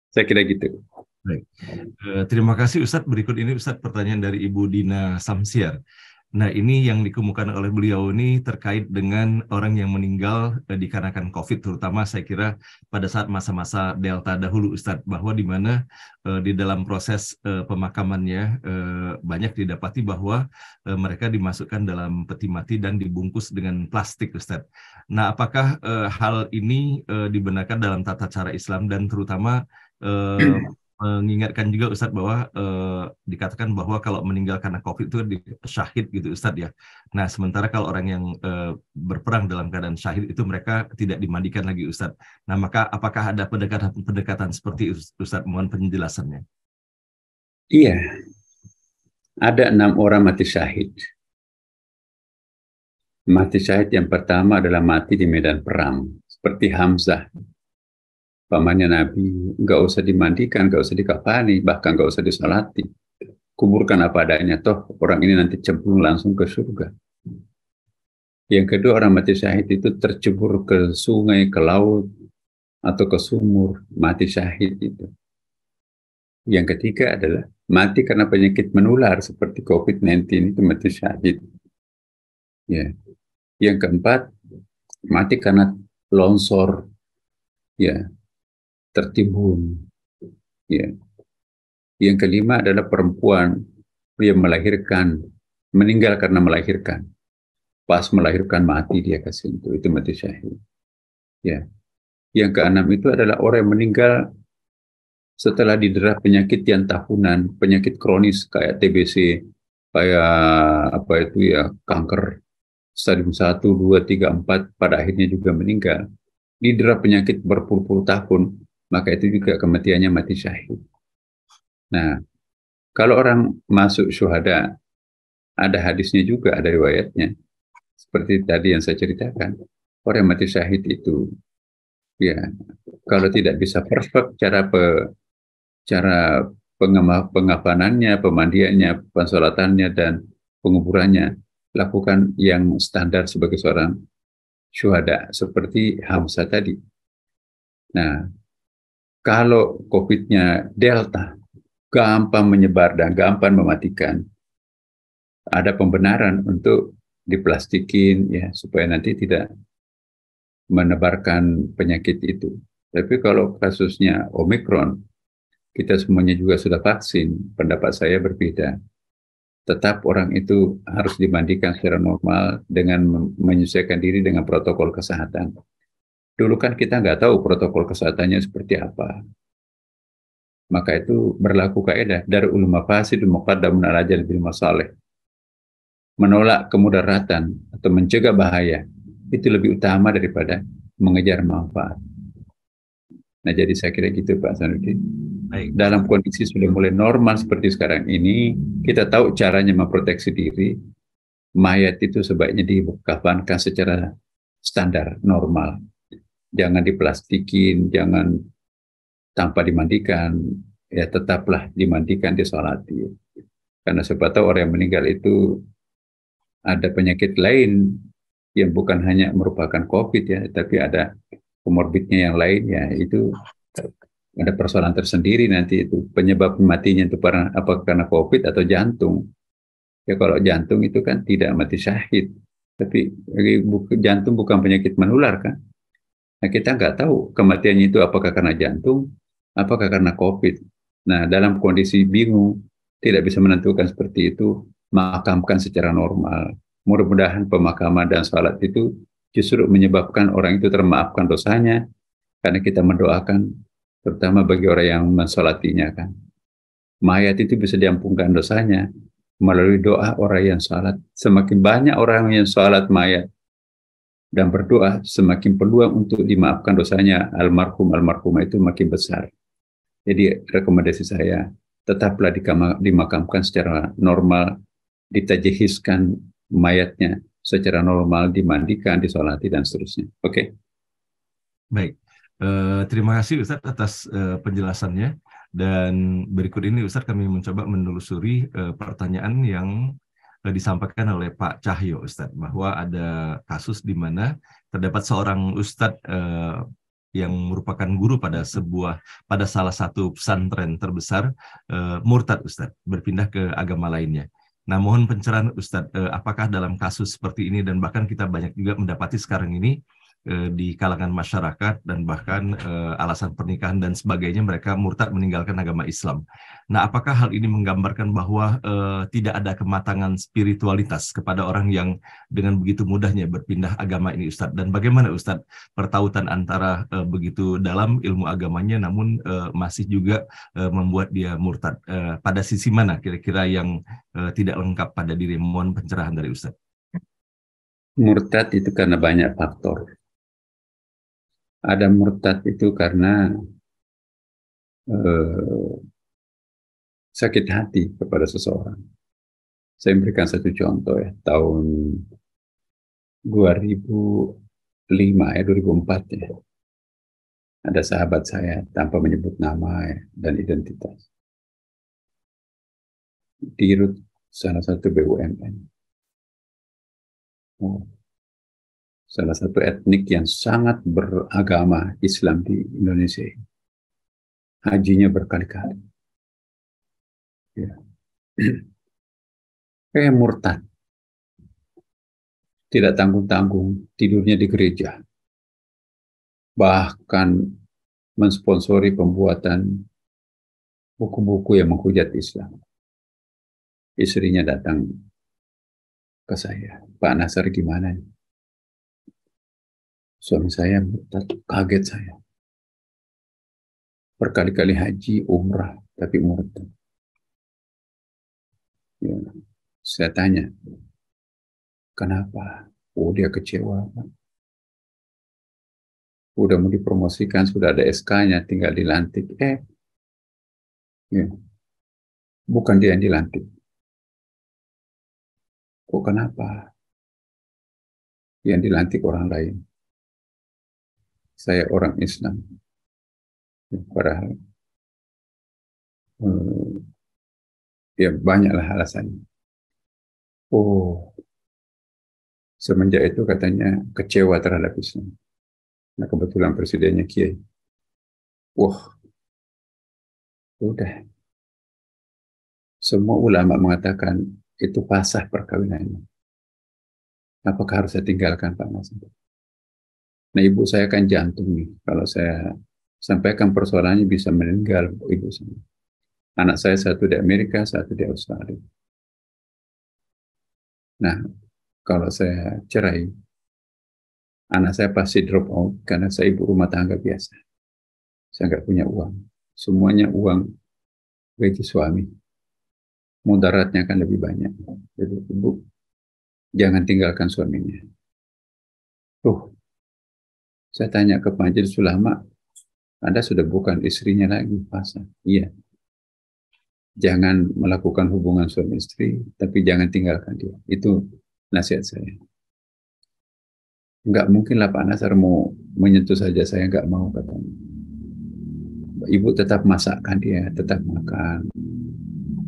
Saya kira gitu. Baik. Terima kasih Ustadz. Berikut ini Ustadz pertanyaan dari Ibu Dina Samsiar. Nah, ini yang dikemukakan oleh beliau ini terkait dengan orang yang meninggal dikarenakan COVID, terutama saya kira pada saat masa-masa Delta dahulu, Ustadz, bahwa di mana di dalam proses pemakamannya banyak didapati bahwa mereka dimasukkan dalam peti mati dan dibungkus dengan plastik, Ustadz. Nah, apakah hal ini dibenarkan dalam tata cara Islam dan terutama mengingatkan juga Ustadz bahwa dikatakan bahwa kalau meninggal karena COVID itu syahid gitu Ustadz ya. Nah sementara kalau orang yang berperang dalam keadaan syahid itu mereka tidak dimandikan lagi Ustadz. Nah maka apakah ada pendekatan seperti Ustadz? Mohon penjelasannya. Iya, ada 6 orang mati syahid. Mati syahid yang pertama adalah mati di medan perang. Seperti Hamzah. Pamannya Nabi, nggak usah dimandikan, nggak usah dikafani, bahkan nggak usah disalati. Kuburkan apa adanya, toh orang ini nanti cemplung langsung ke surga. Yang kedua, orang mati syahid itu tercebur ke sungai, ke laut, atau ke sumur, mati syahid itu. Yang ketiga adalah mati karena penyakit menular seperti COVID-19 itu mati syahid. Ya. Yang keempat, mati karena longsor, ya, tertimbun. Ya. Yang kelima adalah perempuan yang melahirkan, meninggal karena melahirkan. Pas melahirkan mati dia kesentuh, itu mati syahid. Ya. Yang keenam itu adalah orang yang meninggal setelah didera penyakit yang tahunan, penyakit kronis kayak TBC, kayak apa itu ya, kanker stadium 1, 2, 3, 4, pada akhirnya juga meninggal. Didera penyakit berpuluh-puluh tahun, maka itu juga kematiannya mati syahid. Nah, kalau orang masuk syuhada, ada hadisnya juga, ada riwayatnya. Seperti tadi yang saya ceritakan, orang yang mati syahid itu, ya, kalau tidak bisa perfect cara pengafanannya, pemandiannya, pensolatannya, dan penguburannya, lakukan yang standar sebagai seorang syuhada, seperti Hamzah tadi. Nah, kalau COVID-nya Delta, gampang menyebar dan gampang mematikan, ada pembenaran untuk diplastikin ya supaya nanti tidak menebarkan penyakit itu. Tapi kalau kasusnya Omikron, kita semuanya juga sudah vaksin, pendapat saya berbeda. Tetap orang itu harus dimandikan secara normal dengan menyesuaikan diri dengan protokol kesehatan. Dulu kan kita nggak tahu protokol kesehatannya seperti apa. Maka itu berlaku kaidah darul mafasid muqaddamun ala jalbil masalih. Menolak kemudaratan atau mencegah bahaya itu lebih utama daripada mengejar manfaat. Nah, jadi saya kira gitu Pak Sanusi. Dalam kondisi sudah mulai normal seperti sekarang ini, kita tahu caranya memproteksi diri. Mayat itu sebaiknya dikafankan secara standar, normal. Jangan diplastikin, jangan tanpa dimandikan, ya tetaplah dimandikan, disolati. Karena siapa tahu orang yang meninggal itu ada penyakit lain yang bukan hanya merupakan COVID ya, tapi ada komorbidnya yang lain ya, itu ada persoalan tersendiri nanti itu penyebab matinya itu apa karena COVID atau jantung. Ya kalau jantung itu kan tidak mati syahid, tapi jantung bukan penyakit menular kan. Nah kita nggak tahu kematiannya itu apakah karena jantung, apakah karena COVID. Nah dalam kondisi bingung, tidak bisa menentukan seperti itu, makamkan secara normal. Mudah-mudahan pemakaman dan salat itu justru menyebabkan orang itu termaafkan dosanya, karena kita mendoakan, terutama bagi orang yang mensolatinya kan. Mayat itu bisa diampunkan dosanya, melalui doa orang yang sholat. Semakin banyak orang yang sholat mayat dan berdoa, semakin peluang untuk dimaafkan dosanya almarhumah itu makin besar. Jadi rekomendasi saya, tetaplah dimakamkan secara normal, ditajihiskan mayatnya secara normal, dimandikan, disolati, dan seterusnya. Oke. Baik, terima kasih Ustadz atas penjelasannya. Dan berikut ini Ustadz kami mencoba menelusuri pertanyaan yang disampaikan oleh Pak Cahyo Ustadz, bahwa ada kasus di mana terdapat seorang Ustadz yang merupakan guru pada salah satu pesantren terbesar murtad Ustadz, berpindah ke agama lainnya. Nah, mohon pencerahan Ustadz, apakah dalam kasus seperti ini, dan bahkan kita banyak juga mendapati sekarang ini di kalangan masyarakat dan bahkan alasan pernikahan dan sebagainya mereka murtad meninggalkan agama Islam. Nah, apakah hal ini menggambarkan bahwa tidak ada kematangan spiritualitas kepada orang yang dengan begitu mudahnya berpindah agama ini, Ustadz? Dan bagaimana Ustadz pertautan antara begitu dalam ilmu agamanya namun masih juga membuat dia murtad? Pada sisi mana kira-kira yang tidak lengkap pada diri? Mohon pencerahan dari Ustadz. Murtad itu karena banyak faktor. Ada murtad itu karena sakit hati kepada seseorang. Saya memberikan satu contoh ya, tahun 2005 2004 ya. Ada sahabat saya tanpa menyebut nama ya, dan identitas. Dirut salah satu BUMN. Salah satu etnik yang sangat beragama Islam di Indonesia. Hajinya berkali-kali. Ya. Murtad. Tidak tanggung-tanggung, tidurnya di gereja. Bahkan mensponsori pembuatan buku-buku yang menghujat Islam. Istrinya datang ke saya, Pak Nasar gimana? Suami saya murtad, kaget saya. Berkali-kali haji, umrah, tapi murtad. Ya, saya tanya, kenapa? Oh, dia kecewa. Udah mau dipromosikan, sudah ada SK-nya, tinggal dilantik. Ya, bukan dia yang dilantik. Kok kenapa? Yang dilantik orang lain. Saya orang Islam. Padahal ya banyaklah alasannya. Oh, semenjak itu katanya kecewa terhadap Islam. Nah, kebetulan presidennya Kiai. Wah, udah. Semua ulama mengatakan itu pasah perkawinannya. Apakah harus saya tinggalkan, Pak Mas? Nah, ibu saya kan jantung nih. Kalau saya sampaikan persoalannya bisa meninggal ibu saya. Anak saya satu di Amerika, satu di Australia. Nah, kalau saya cerai, anak saya pasti drop out karena saya ibu rumah tangga biasa. Saya nggak punya uang. Semuanya uang gaji suami. Mudaratnya kan lebih banyak. Jadi ibu, jangan tinggalkan suaminya. Saya tanya ke majelis ulama, Anda sudah bukan istrinya lagi, pasang. Iya. Jangan melakukan hubungan suami istri, tapi jangan tinggalkan dia. Itu nasihat saya. Enggak mungkin lah Pak Nasar mau menyentuh saja, saya enggak mau katanya. Ibu tetap masakkan dia, tetap makan.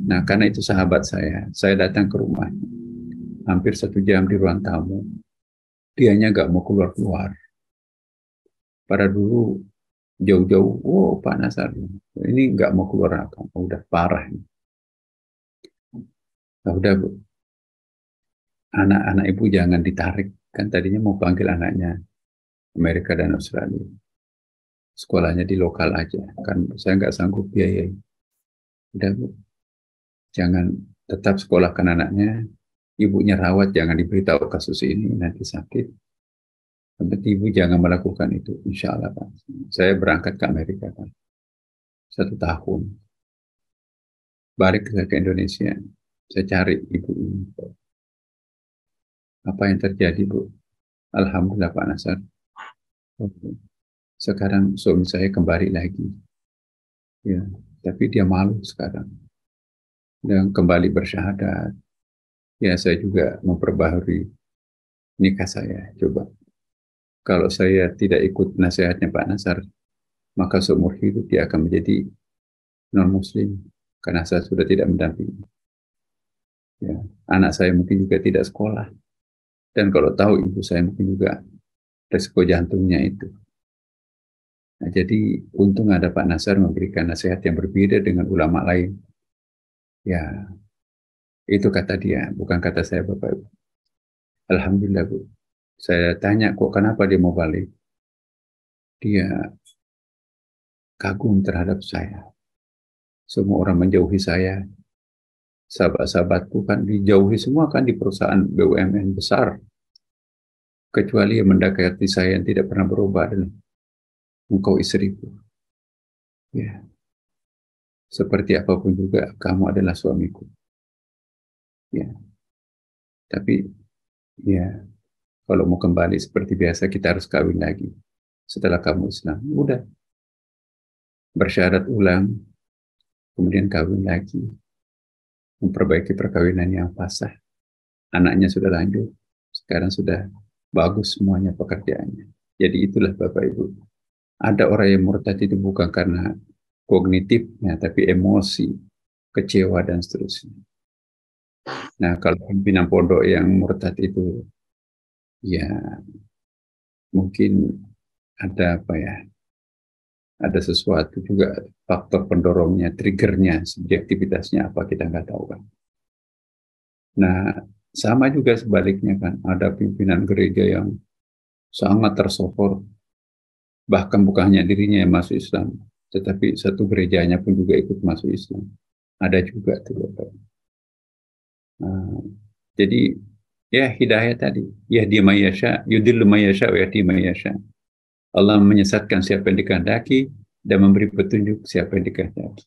Nah, karena itu sahabat saya datang ke rumah. Hampir 1 jam di ruang tamu. Dianya enggak mau keluar-keluar. Pada dulu jauh-jauh, oh Pak Nasar, ini enggak mau keluar, udah parah. Nah, udah Bu, anak-anak ibu jangan ditarik. Kan tadinya mau panggil anaknya Amerika dan Australia. Sekolahnya di lokal aja. Kan saya nggak sanggup biayai. Udah Bu, jangan, tetap sekolahkan anaknya. Ibunya rawat, jangan diberitahu kasus ini, nanti sakit. Tapi ibu jangan melakukan itu, insya Allah Pak. Saya berangkat ke Amerika kan. 1 tahun. Balik ke Indonesia. Saya cari ibu ini. Apa yang terjadi, Bu? Alhamdulillah Pak Nasar. Sekarang suami saya kembali lagi. Ya, tapi dia malu sekarang. Dan kembali bersyahadat. Ya, saya juga memperbaharui nikah saya. Coba. Kalau saya tidak ikut nasihatnya Pak Nasar, maka seumur hidup dia akan menjadi non-muslim. Karena saya sudah tidak mendampingi. Ya, anak saya mungkin juga tidak sekolah. Dan kalau tahu ibu saya mungkin juga resiko jantungnya itu. Nah, jadi untung ada Pak Nasar memberikan nasihat yang berbeda dengan ulama lain. Ya, itu kata dia, bukan kata saya Bapak Ibu. Alhamdulillah Bu. Saya tanya kok kenapa dia mau balik. Dia kagum terhadap saya. Semua orang menjauhi saya. Sahabat-sahabatku kan dijauhi semua kan di perusahaan BUMN besar. Kecuali yang mendekati saya yang tidak pernah berubah adalah engkau istriku. Ya, seperti apapun juga kamu adalah suamiku. Ya, tapi ya kalau mau kembali seperti biasa kita harus kawin lagi. Setelah kamu Islam, udah bersyarat ulang, kemudian kawin lagi, memperbaiki perkawinan yang fasih. Anaknya sudah lanjut, sekarang sudah bagus semuanya pekerjaannya. Jadi itulah Bapak Ibu. Ada orang yang murtad itu bukan karena kognitifnya, tapi emosi, kecewa dan seterusnya. Nah, kalau pimpinan pondok yang murtad itu, ya mungkin ada apa ya? Ada sesuatu juga faktor pendorongnya, triggernya, subjektivitasnya apa kita nggak tahu kan. Nah, sama juga sebaliknya kan, ada pimpinan gereja yang sangat tersohor, bahkan bukan hanya dirinya yang masuk Islam, tetapi satu gerejanya pun juga ikut masuk Islam. Ada juga tuh Bapak. Nah, jadi ya hidayah tadi, yahdi may yasha, yudillu may yasha, yahdi may yasha. Allah menyesatkan siapa yang dikehendaki dan memberi petunjuk siapa yang dikehendaki.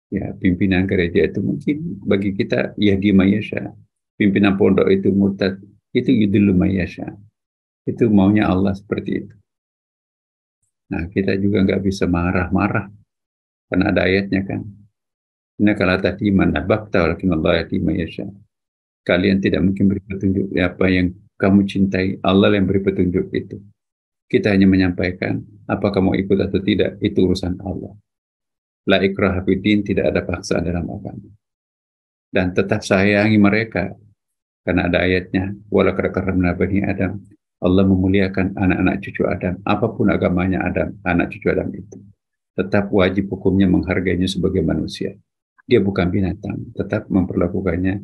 Ya, pimpinan gereja itu mungkin bagi kita yahdi may yasha. Pimpinan pondok itu murtad, itu yudillu may yasha. Itu maunya Allah seperti itu. Nah, kita juga nggak bisa marah-marah karena ada ayatnya kan. Inna kala tadi man abakta walakin Allah yahdi may yasha. Kalian tidak mungkin beri petunjuk apa yang kamu cintai, Allah yang beri petunjuk itu. Kita hanya menyampaikan apa kamu ikut atau tidak, itu urusan Allah. La ikraha fiddin, tidak ada paksaan dalam agama. Dan tetap sayangi mereka karena ada ayatnya walaqad karramna bani Adam. Allah memuliakan anak-anak cucu Adam, apapun agamanya Adam, anak cucu Adam itu. Tetap wajib hukumnya menghargainya sebagai manusia. Dia bukan binatang, tetap memperlakukannya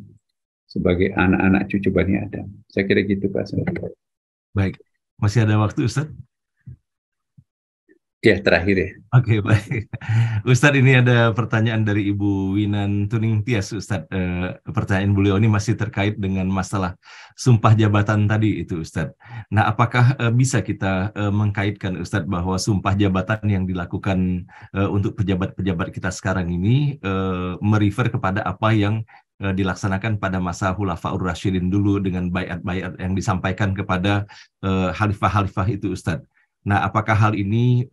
sebagai anak-anak cucu Bani Adam. Saya kira gitu Pak. Baik, masih ada waktu Ustaz? Ya, terakhir ya. Oke, baik. Ustadz, ini ada pertanyaan dari Ibu Winan Tuning Tias, Ustadz. Pertanyaan beliau ini masih terkait dengan masalah sumpah jabatan tadi itu, Ustadz. Nah, apakah bisa kita mengkaitkan, Ustadz, bahwa sumpah jabatan yang dilakukan untuk pejabat-pejabat kita sekarang ini merefer kepada apa yang dilaksanakan pada masa Khulafaur Rasyidin dulu dengan bayat-bayat yang disampaikan kepada khalifah-khalifah itu, Ustadz. Nah, apakah hal ini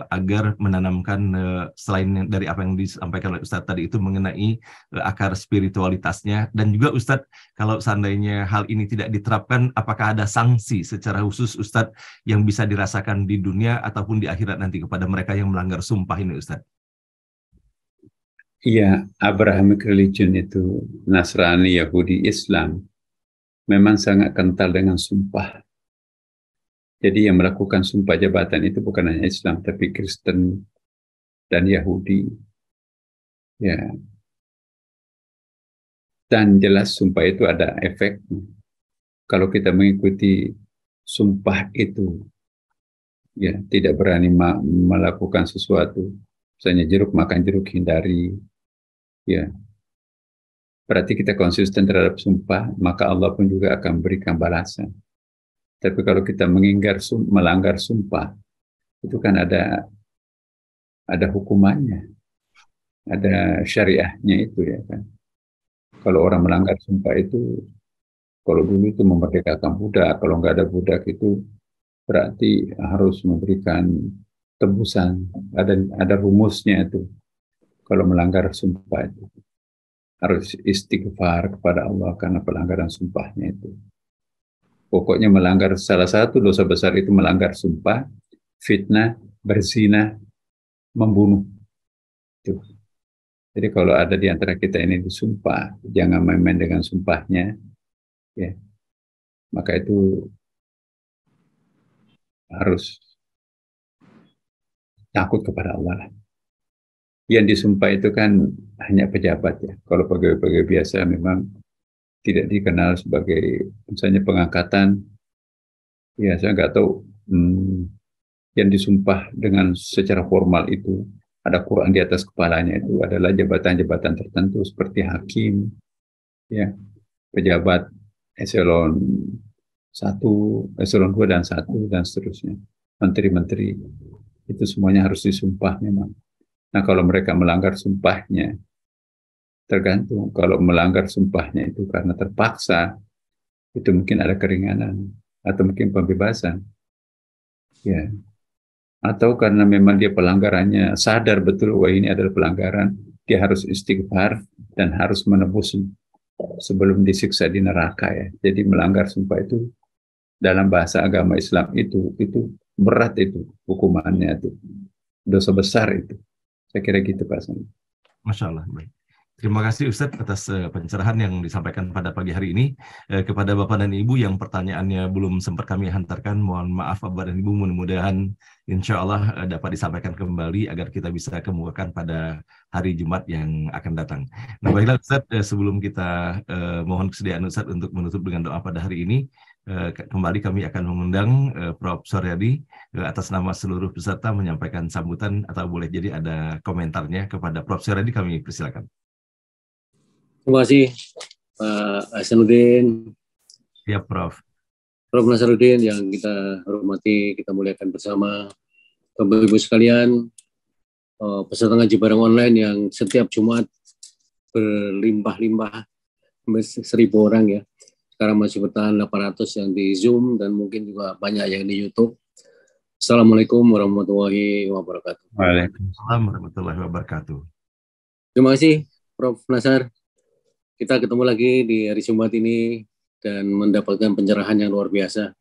agar menanamkan selain dari apa yang disampaikan oleh Ustadz tadi itu mengenai akar spiritualitasnya, dan juga Ustadz, kalau seandainya hal ini tidak diterapkan, apakah ada sanksi secara khusus Ustadz yang bisa dirasakan di dunia ataupun di akhirat nanti kepada mereka yang melanggar sumpah ini, Ustadz? Iya, Abrahamic religion itu Nasrani, Yahudi, Islam memang sangat kental dengan sumpah. Jadi yang melakukan sumpah jabatan itu bukan hanya Islam, tapi Kristen dan Yahudi. Ya. Dan jelas sumpah itu ada efek. Kalau kita mengikuti sumpah itu, ya tidak berani melakukan sesuatu, misalnya jeruk makan jeruk hindari, ya. Berarti kita konsisten terhadap sumpah, maka Allah pun juga akan berikan balasan. Tapi kalau kita melanggar sumpah, itu kan ada hukumannya. ada syariahnya itu ya kan. Kalau orang melanggar sumpah itu, kalau dulu itu memerdekakan budak, kalau nggak ada budak itu berarti harus memberikan tebusan. Ada rumusnya itu. Kalau melanggar sumpah itu harus istighfar kepada Allah karena pelanggaran sumpahnya itu. Pokoknya melanggar salah satu dosa besar itu melanggar sumpah, fitnah, berzina, membunuh. Itu. Jadi kalau ada di antara kita ini disumpah, jangan main-main dengan sumpahnya, ya. Maka itu harus takut kepada Allah. Yang disumpah itu kan hanya pejabat ya. Kalau pegawai-pegawai biasa memang tidak dikenal sebagai misalnya pengangkatan, ya saya nggak tahu yang disumpah dengan secara formal itu ada Quran di atas kepalanya itu adalah jabatan-jabatan tertentu seperti hakim, ya, pejabat eselon 1, eselon 2 dan 1 dan seterusnya, menteri-menteri itu semuanya harus disumpah memang. Nah kalau mereka melanggar sumpahnya, tergantung. Kalau melanggar sumpahnya itu karena terpaksa, itu mungkin ada keringanan atau mungkin pembebasan, ya. Atau karena memang dia pelanggarannya sadar betul wah ini adalah pelanggaran, dia harus istighfar dan harus menebus sebelum disiksa di neraka ya. Jadi melanggar sumpah itu dalam bahasa agama Islam itu berat itu hukumannya itu, dosa besar itu. Saya kira gitu Pak Sani. Masya Allah. Baik. Terima kasih Ustadz atas pencerahan yang disampaikan pada pagi hari ini. Kepada Bapak dan Ibu yang pertanyaannya belum sempat kami hantarkan, mohon maaf Bapak dan Ibu, mudah-mudahan insya Allah dapat disampaikan kembali agar kita bisa kemukakan pada hari Jumat yang akan datang. Nah baiklah Ustadz, sebelum kita mohon kesediaan Ustadz untuk menutup dengan doa pada hari ini, kembali kami akan mengundang Prof. Suryadi atas nama seluruh peserta menyampaikan sambutan atau boleh jadi ada komentarnya kepada Prof. Suryadi, kami persilakan. Terima kasih Pak Hasanuddin. Ya Prof. Prof. Nasaruddin yang kita hormati, kita muliakan bersama. Bapak Ibu sekalian, peserta ngaji bareng online yang setiap Jumat berlimpah-limpah 1.000 orang ya. Sekarang masih bertahan 800 yang di Zoom dan mungkin juga banyak yang di YouTube. Assalamualaikum warahmatullahi wabarakatuh. Waalaikumsalam warahmatullahi wabarakatuh. Terima kasih Prof. Nasar. Kita ketemu lagi di hari Jumat ini dan mendapatkan pencerahan yang luar biasa.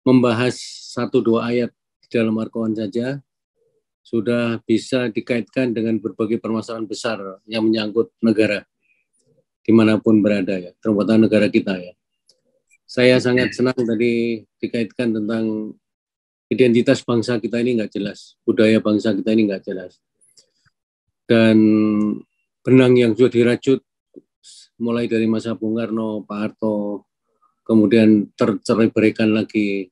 Membahas 1-2 ayat di dalam Al-Quran saja sudah bisa dikaitkan dengan berbagai permasalahan besar yang menyangkut negara dimanapun berada ya, terutama negara kita ya. Saya sangat senang tadi dikaitkan tentang identitas bangsa kita ini nggak jelas, budaya bangsa kita ini nggak jelas. Dan benang yang sudah dirajut mulai dari masa Bung Karno, Pak Harto, kemudian tercerai-beraikan lagi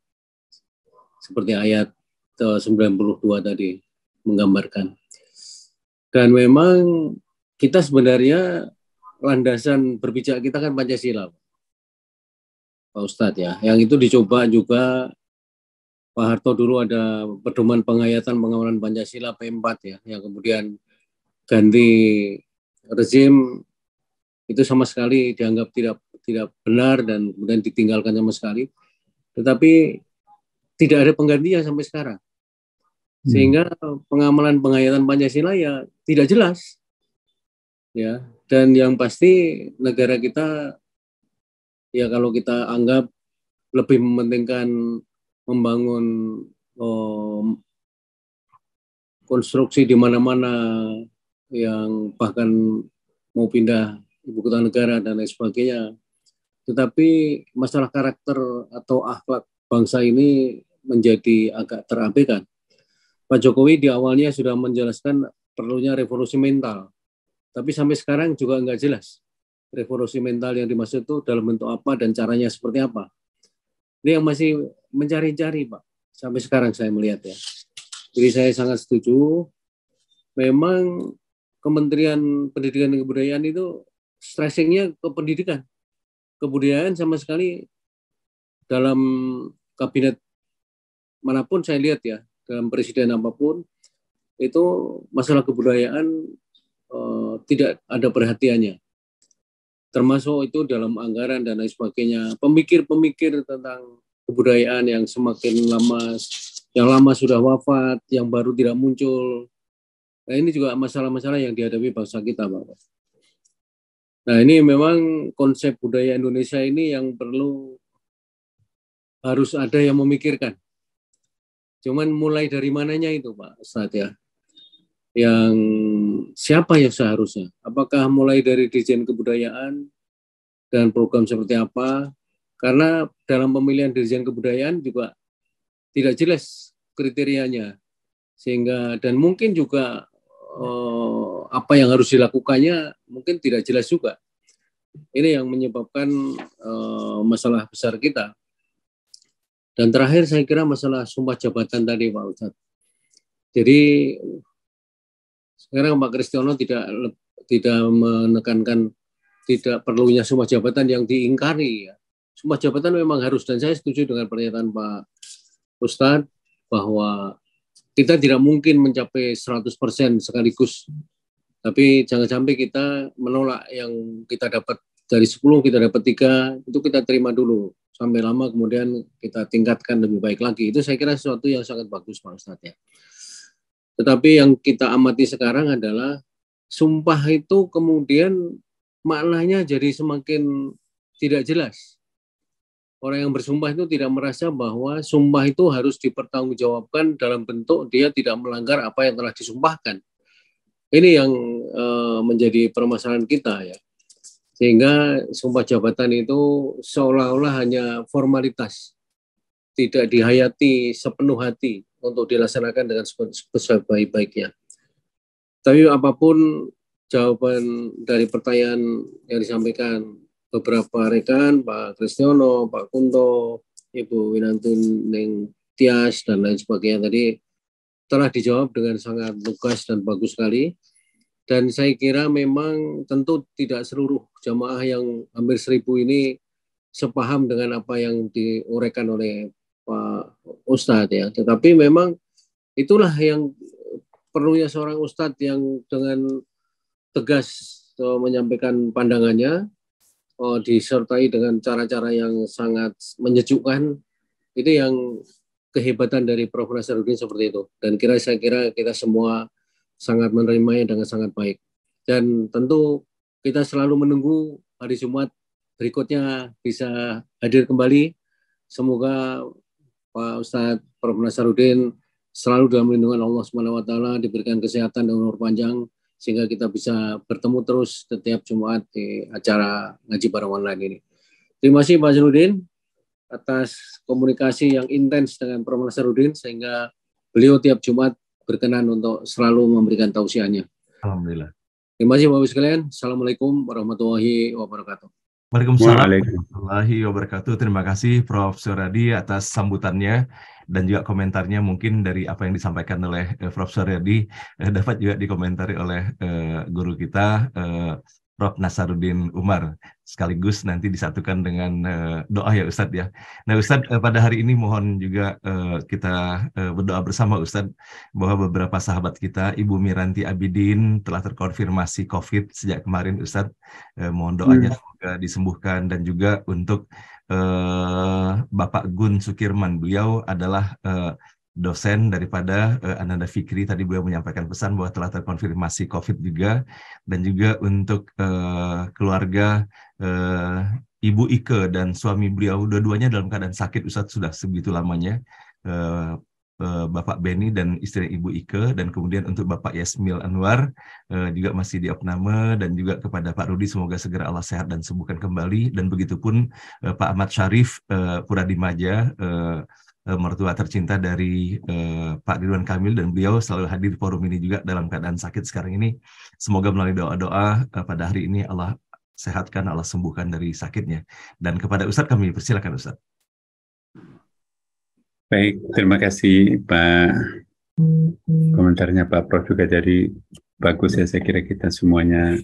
seperti ayat 92 tadi menggambarkan. Dan memang kita sebenarnya landasan berpijak kita kan Pancasila, Pak Ustadz ya. Yang itu dicoba juga Pak Harto dulu ada pedoman penghayatan pengawalan Pancasila P4 ya, yang kemudian ganti rezim itu sama sekali dianggap tidak benar dan kemudian ditinggalkan sama sekali. Tetapi tidak ada penggantinya sampai sekarang. Sehingga pengamalan penghayatan Pancasila ya tidak jelas. Ya, dan yang pasti negara kita ya kalau kita anggap lebih mementingkan membangun konstruksi di mana-mana yang bahkan mau pindah ibu kota negara dan lain sebagainya. Tetapi masalah karakter atau akhlak bangsa ini menjadi agak terabaikan. Pak Jokowi di awalnya sudah menjelaskan perlunya revolusi mental. Tapi sampai sekarang juga nggak jelas revolusi mental yang dimaksud itu dalam bentuk apa dan caranya seperti apa. Ini yang masih mencari-cari Pak. Sampai sekarang saya melihat ya. Jadi saya sangat setuju. Memang Kementerian Pendidikan dan Kebudayaan itu stressingnya ke pendidikan. Kebudayaan sama sekali dalam kabinet manapun saya lihat ya, dalam presiden apapun, itu masalah kebudayaan tidak ada perhatiannya. Termasuk itu dalam anggaran dan lain sebagainya. Pemikir-pemikir tentang kebudayaan yang semakin lama, yang lama sudah wafat, yang baru tidak muncul. Nah, ini juga masalah-masalah yang dihadapi bangsa kita, Pak. Nah, ini memang konsep budaya Indonesia ini yang perlu harus ada yang memikirkan. Cuman mulai dari mananya itu, Pak Ustadz ya? Yang siapa yang seharusnya? Apakah mulai dari Dirjen Kebudayaan dan program seperti apa? Karena dalam pemilihan Dirjen Kebudayaan juga tidak jelas kriterianya. Sehingga dan mungkin juga apa yang harus dilakukannya mungkin tidak jelas juga. Ini yang menyebabkan masalah besar kita. Dan terakhir saya kira masalah sumpah jabatan tadi Pak Ustadz. Jadi sekarang Pak Kristiono tidak menekankan tidak perlunya sumpah jabatan yang diingkari. Ya. Sumpah jabatan memang harus, dan saya setuju dengan pernyataan Pak Ustadz bahwa kita tidak mungkin mencapai 100% sekaligus. Tapi jangan sampai kita menolak yang kita dapat dari 10, kita dapat 3, itu kita terima dulu. Sampai lama kemudian kita tingkatkan lebih baik lagi. Itu saya kira sesuatu yang sangat bagus Pak Ustadz ya. Tetapi yang kita amati sekarang adalah sumpah itu kemudian maknanya jadi semakin tidak jelas. Orang yang bersumpah itu tidak merasa bahwa sumpah itu harus dipertanggungjawabkan dalam bentuk dia tidak melanggar apa yang telah disumpahkan. Ini yang menjadi permasalahan kita ya. Sehingga sumpah jabatan itu seolah-olah hanya formalitas. Tidak dihayati sepenuh hati untuk dilaksanakan dengan sebaik-baiknya. Tapi apapun jawaban dari pertanyaan yang disampaikan beberapa rekan, Pak Kristiono, Pak Kunto, Ibu Winantun Neng Tias, dan lain sebagainya tadi telah dijawab dengan sangat lugas dan bagus sekali. Dan saya kira memang tentu tidak seluruh jamaah yang hampir 1.000 ini sepaham dengan apa yang diuraikan oleh Pak Ustadz ya. Tetapi memang itulah yang perlunya seorang Ustadz yang dengan tegas menyampaikan pandangannya, disertai dengan cara-cara yang sangat menyejukkan. Itu yang kehebatan dari Prof. Nasaruddin seperti itu. Dan saya kira kita semua sangat menerimanya dengan sangat baik. Dan tentu kita selalu menunggu hari Jumat berikutnya bisa hadir kembali. Semoga Pak Ustadz Prof. Nasaruddin selalu dalam lindungan Allah SWT, diberikan kesehatan dan umur panjang, sehingga kita bisa bertemu terus setiap Jumat di acara ngaji bareng online ini. Terima kasih Pak Zainuddin atas komunikasi yang intens dengan Prof. Nasaruddin, sehingga beliau tiap Jumat berkenan untuk selalu memberikan tausiahnya. Alhamdulillah. Terima kasih Bapak sekalian. Assalamualaikum warahmatullahi wabarakatuh. Waalaikumsalam warahmatullahi wabarakatuh. Terima kasih Prof. Suryadi atas sambutannya dan juga komentarnya. Mungkin dari apa yang disampaikan oleh Prof. Suryadi dapat juga dikomentari oleh guru kita Prof. Nasaruddin Umar, sekaligus nanti disatukan dengan doa ya Ustadz ya. Nah Ustadz, pada hari ini mohon juga kita berdoa bersama Ustadz bahwa beberapa sahabat kita, Ibu Miranti Abidin telah terkonfirmasi COVID sejak kemarin Ustadz. Mohon doanya semoga disembuhkan, dan juga untuk Bapak Gun Sukirman, beliau adalah dosen daripada Ananda Fikri. Tadi beliau menyampaikan pesan bahwa telah terkonfirmasi COVID juga, dan juga untuk keluarga Ibu Ike dan suami beliau, dua-duanya dalam keadaan sakit Ustadz sudah sebegitu lamanya, Bapak Beni dan istri Ibu Ike, dan kemudian untuk Bapak Yasmil Anwar juga masih di opname, dan juga kepada Pak Rudi semoga segera Allah sehat dan sembuhkan kembali, dan begitupun Pak Ahmad Syarif Puradimaja, mertua tercinta dari Pak Ridwan Kamil, dan beliau selalu hadir di forum ini juga dalam keadaan sakit sekarang ini. Semoga melalui doa-doa pada hari ini Allah sehatkan, Allah sembuhkan dari sakitnya. Dan kepada Ustadz kami persilakan Ustadz. Baik, terima kasih Pak. Komentarnya Pak Prof juga jadi bagus ya. Saya kira kita semuanya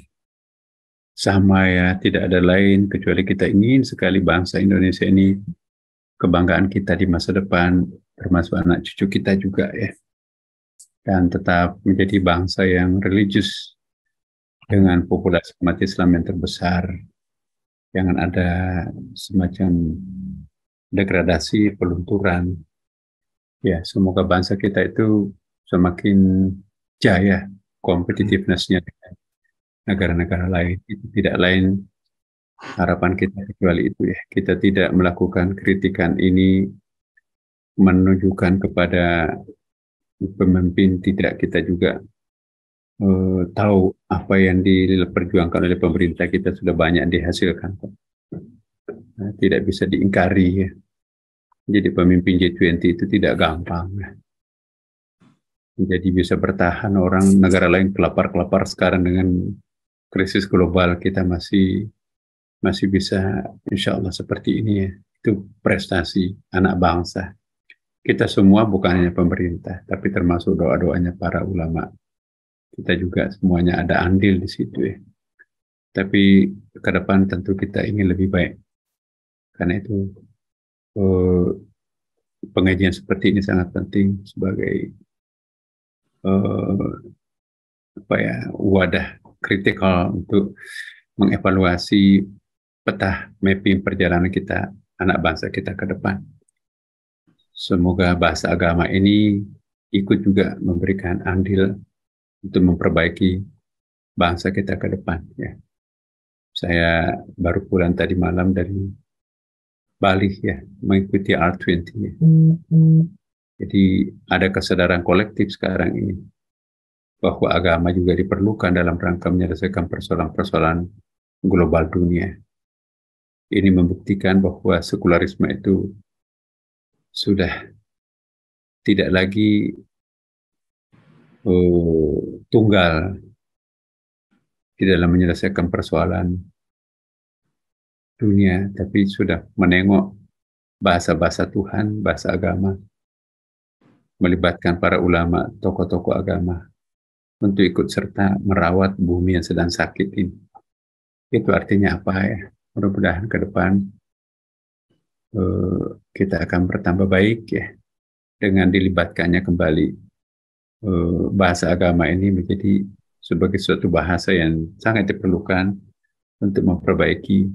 sama ya, tidak ada lain kecuali kita ingin sekali bangsa Indonesia ini kebanggaan kita di masa depan, termasuk anak cucu kita juga ya, dan tetap menjadi bangsa yang religius, dengan populasi umat Islam yang terbesar, jangan ada semacam degradasi, pelunturan. Ya, semoga bangsa kita itu semakin jaya competitiveness-nya dengan negara-negara lain. Itu tidak lain harapan kita kecuali itu ya. Kita tidak melakukan kritikan ini menunjukkan kepada pemimpin, tidak, kita juga tahu apa yang diperjuangkan oleh pemerintah kita sudah banyak dihasilkan. Tidak bisa diingkari ya. Jadi pemimpin G20 itu tidak gampang. Jadi bisa bertahan, orang negara lain kelapar-kelapar sekarang dengan krisis global, kita masih bisa insya Allah seperti ini ya. Itu prestasi anak bangsa. Kita semua bukan hanya pemerintah, tapi termasuk doa-doanya para ulama. Kita juga semuanya ada andil di situ ya. Tapi ke depan tentu kita ingin lebih baik. Karena itu pengajian seperti ini sangat penting sebagai wadah kritikal untuk mengevaluasi peta mapping perjalanan kita, anak bangsa kita ke depan. Semoga bahasa agama ini ikut juga memberikan andil untuk memperbaiki bangsa kita ke depan. Ya. Saya baru pulang tadi malam dari Bali ya, mengikuti R20 ya. Jadi ada kesadaran kolektif sekarang ini bahwa agama juga diperlukan dalam rangka menyelesaikan persoalan-persoalan global dunia. Ini membuktikan bahwa sekularisme itu sudah tidak lagi tunggal di dalam menyelesaikan persoalan dunia, tapi sudah menengok bahasa-bahasa Tuhan, bahasa agama, melibatkan para ulama, tokoh-tokoh agama untuk ikut serta merawat bumi yang sedang sakit ini. Itu artinya apa ya? Mudah-mudahan ke depan kita akan bertambah baik ya, dengan dilibatkannya kembali bahasa agama ini menjadi sebagai suatu bahasa yang sangat diperlukan untuk memperbaiki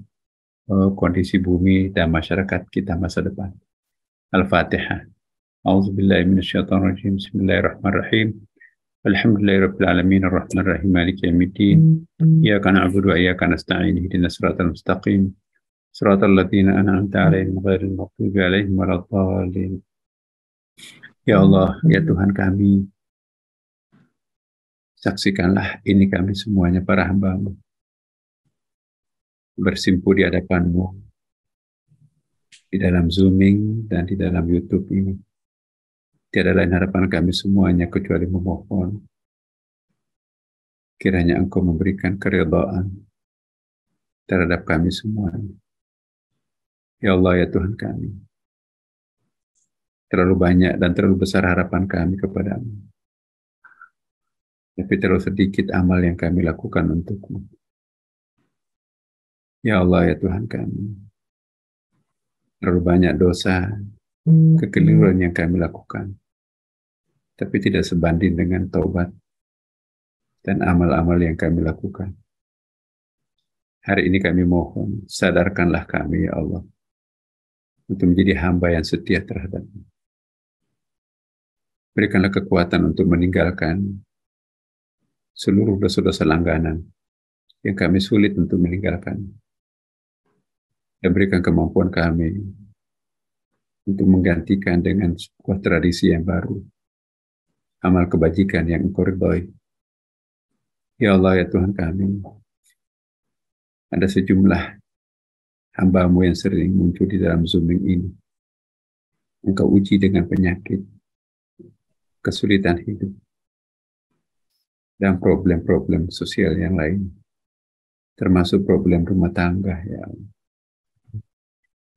kondisi bumi dan masyarakat kita masa depan. Al-Fatihah. A'udzubillahi minasyaitonirrajim. Bismillahirrahmanirrahim. Alhamdulillahirabbil alamin arrahmanir rahim maliki yaumiddin. Iyyaka na'budu wa iyyaka nasta'in ihdinas siratal mustaqim. Siratal ladzina an'amta 'alaihim ghairil maghdubi 'alaihim waladdallin. Ya Allah, ya Tuhan kami, saksikanlah ini kami semuanya para hamba-Mu bersimpu di hadapan-Mu di dalam Zooming dan di dalam YouTube ini. Tiada lain harapan kami semuanya kecuali memohon kiranya Engkau memberikan keridhaan terhadap kami semuanya. Ya Allah, ya Tuhan kami, terlalu banyak dan terlalu besar harapan kami kepada-Mu, tapi terlalu sedikit amal yang kami lakukan untuk-Mu. Ya Allah, ya Tuhan kami, terlalu banyak dosa, kekeliruan yang kami lakukan, tapi tidak sebanding dengan taubat dan amal-amal yang kami lakukan. Hari ini kami mohon, sadarkanlah kami ya Allah, untuk menjadi hamba yang setia terhadap-Mu. Berikanlah kekuatan untuk meninggalkan seluruh dosa-dosa langganan yang kami sulit untuk meninggalkan. Dan berikan kemampuan kami untuk menggantikan dengan sebuah tradisi yang baru, amal kebajikan yang Engkau ridhai. Ya Allah, ya Tuhan kami, ada sejumlah hamba-Mu yang sering muncul di dalam Zooming ini. Engkau uji dengan penyakit, kesulitan hidup, dan problem-problem sosial yang lain, termasuk problem rumah tangga. Ya Allah,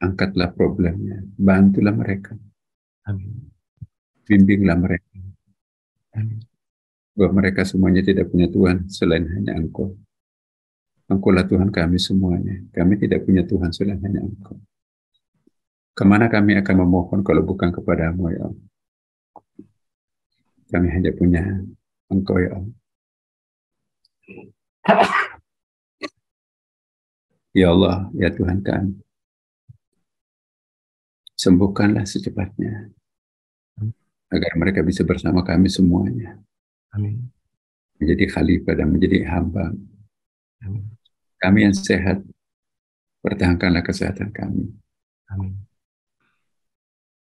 angkatlah problemnya, bantulah mereka. Amin. Bimbinglah mereka. Amin. Bahwa mereka semuanya tidak punya Tuhan selain hanya Engkau. Engkaulah Tuhan kami semuanya. Kami tidak punya Tuhan selain hanya Engkau. Kemana kami akan memohon kalau bukan kepada-Mu ya Allah? Kami hanya punya Engkau ya Allah. Ya Allah, ya Tuhan kami, sembuhkanlah secepatnya agar mereka bisa bersama kami semuanya, Amin. menjadi khalifah dan menjadi hamba. Amin. Kami yang sehat, pertahankanlah kesehatan kami. Amin.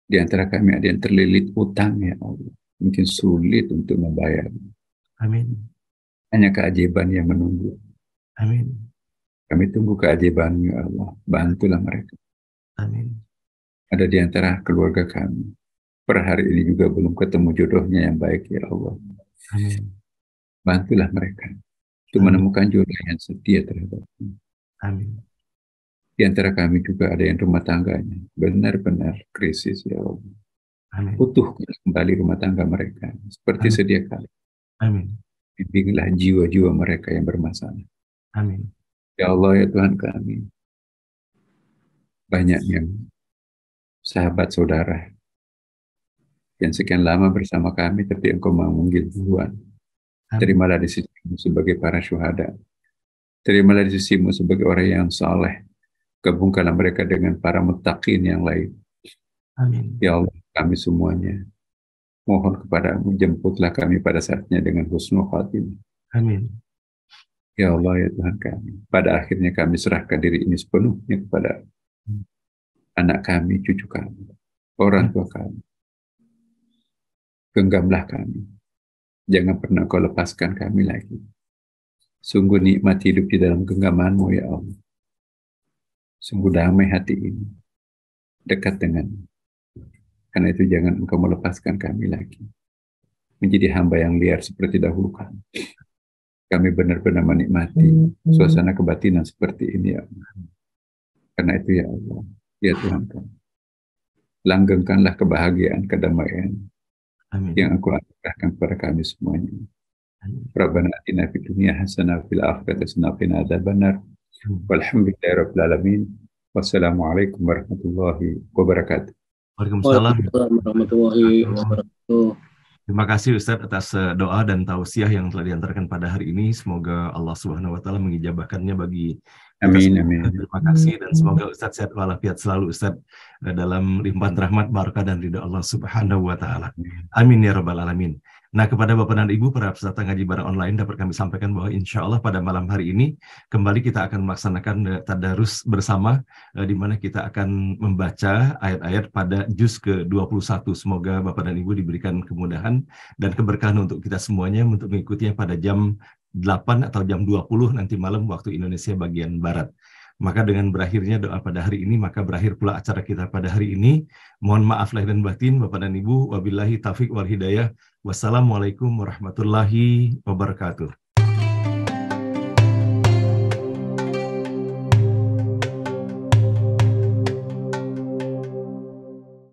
Di antara kami ada yang terlilit utang, ya Allah, mungkin sulit untuk membayar. Amin. Hanya keajaiban yang menunggu. Amin. Kami tunggu keajaiban-Mu, ya Allah. Bantulah mereka. Amin. Ada di antara keluarga kami, per hari ini juga belum ketemu jodohnya yang baik, ya Allah. Amin. Bantulah mereka untuk Amin. menemukan jodoh yang setia terhadap-Mu. Amin. Di antara kami juga ada yang rumah tangganya benar-benar krisis, ya Allah. Amin. Utuhkan kembali rumah tangga mereka seperti Amin. sedia kala. Amin. Bimbinglah jiwa-jiwa mereka yang bermasalah. Amin. Ya Allah, ya Tuhan kami, banyak yang sahabat saudara yang sekian lama bersama kami, tapi Engkau memanggil duluan. Terimalah di sisi-Mu sebagai para syuhada. Terimalah di sisi-Mu sebagai orang yang saleh. Gabungkanlah mereka dengan para muttaqin yang lain. Amin. Ya Allah, kami semuanya mohon kepada-Mu, jemputlah kami pada saatnya dengan husnul khatimah. Amin. Ya Allah, ya Tuhan kami, pada akhirnya kami serahkan diri ini sepenuhnya kepada anak kami, cucu kami, orang tua kami. Genggamlah kami. Jangan pernah Kau lepaskan kami lagi. Sungguh nikmat hidup di dalam genggaman-Mu, ya Allah. Sungguh damai hati ini, dekat dengan. Karena itu jangan Engkau melepaskan kami lagi menjadi hamba yang liar seperti dahulu kami. Kami benar-benar menikmati suasana kebatinan seperti ini, ya Allah. Karena itu, ya Allah, ya Tuhan kami, langgengkanlah kebahagiaan, kedamaian Amin. yang Engkau anugerahkan kepada kami semuanya. Rabbana atina fid dunya hasanah fil akhirati hasanah wa qina adzabannar. Walhamdulillahi rabbil alamin. Wassalamualaikum warahmatullahi wabarakatuh. Waalaikumsalam warahmatullahi wabarakatuh. Terima kasih Ustadz atas doa dan tausiah yang telah diantarkan pada hari ini. Semoga Allah Subhanahu wa taala mengijabahkannya bagi kita Amin, semua. amin. Terima kasih dan semoga Ustadz sehat walafiat selalu Ustadz dalam limpahan rahmat, barakah dan ridha Allah Subhanahu wa taala. Amin ya rabbal alamin. Nah, kepada Bapak dan Ibu para peserta ngaji bareng online dapat kami sampaikan bahwa insya Allah pada malam hari ini kembali kita akan melaksanakan tadarus bersama di mana kita akan membaca ayat-ayat pada juz ke-21. Semoga Bapak dan Ibu diberikan kemudahan dan keberkahan untuk kita semuanya untuk mengikutinya pada jam 8 atau jam 20 nanti malam waktu Indonesia bagian Barat. Maka dengan berakhirnya doa pada hari ini, maka berakhir pula acara kita pada hari ini. Mohon maaf lahir dan batin, Bapak dan Ibu. Wabillahi taufiq wal hidayah. Wassalamualaikum warahmatullahi wabarakatuh.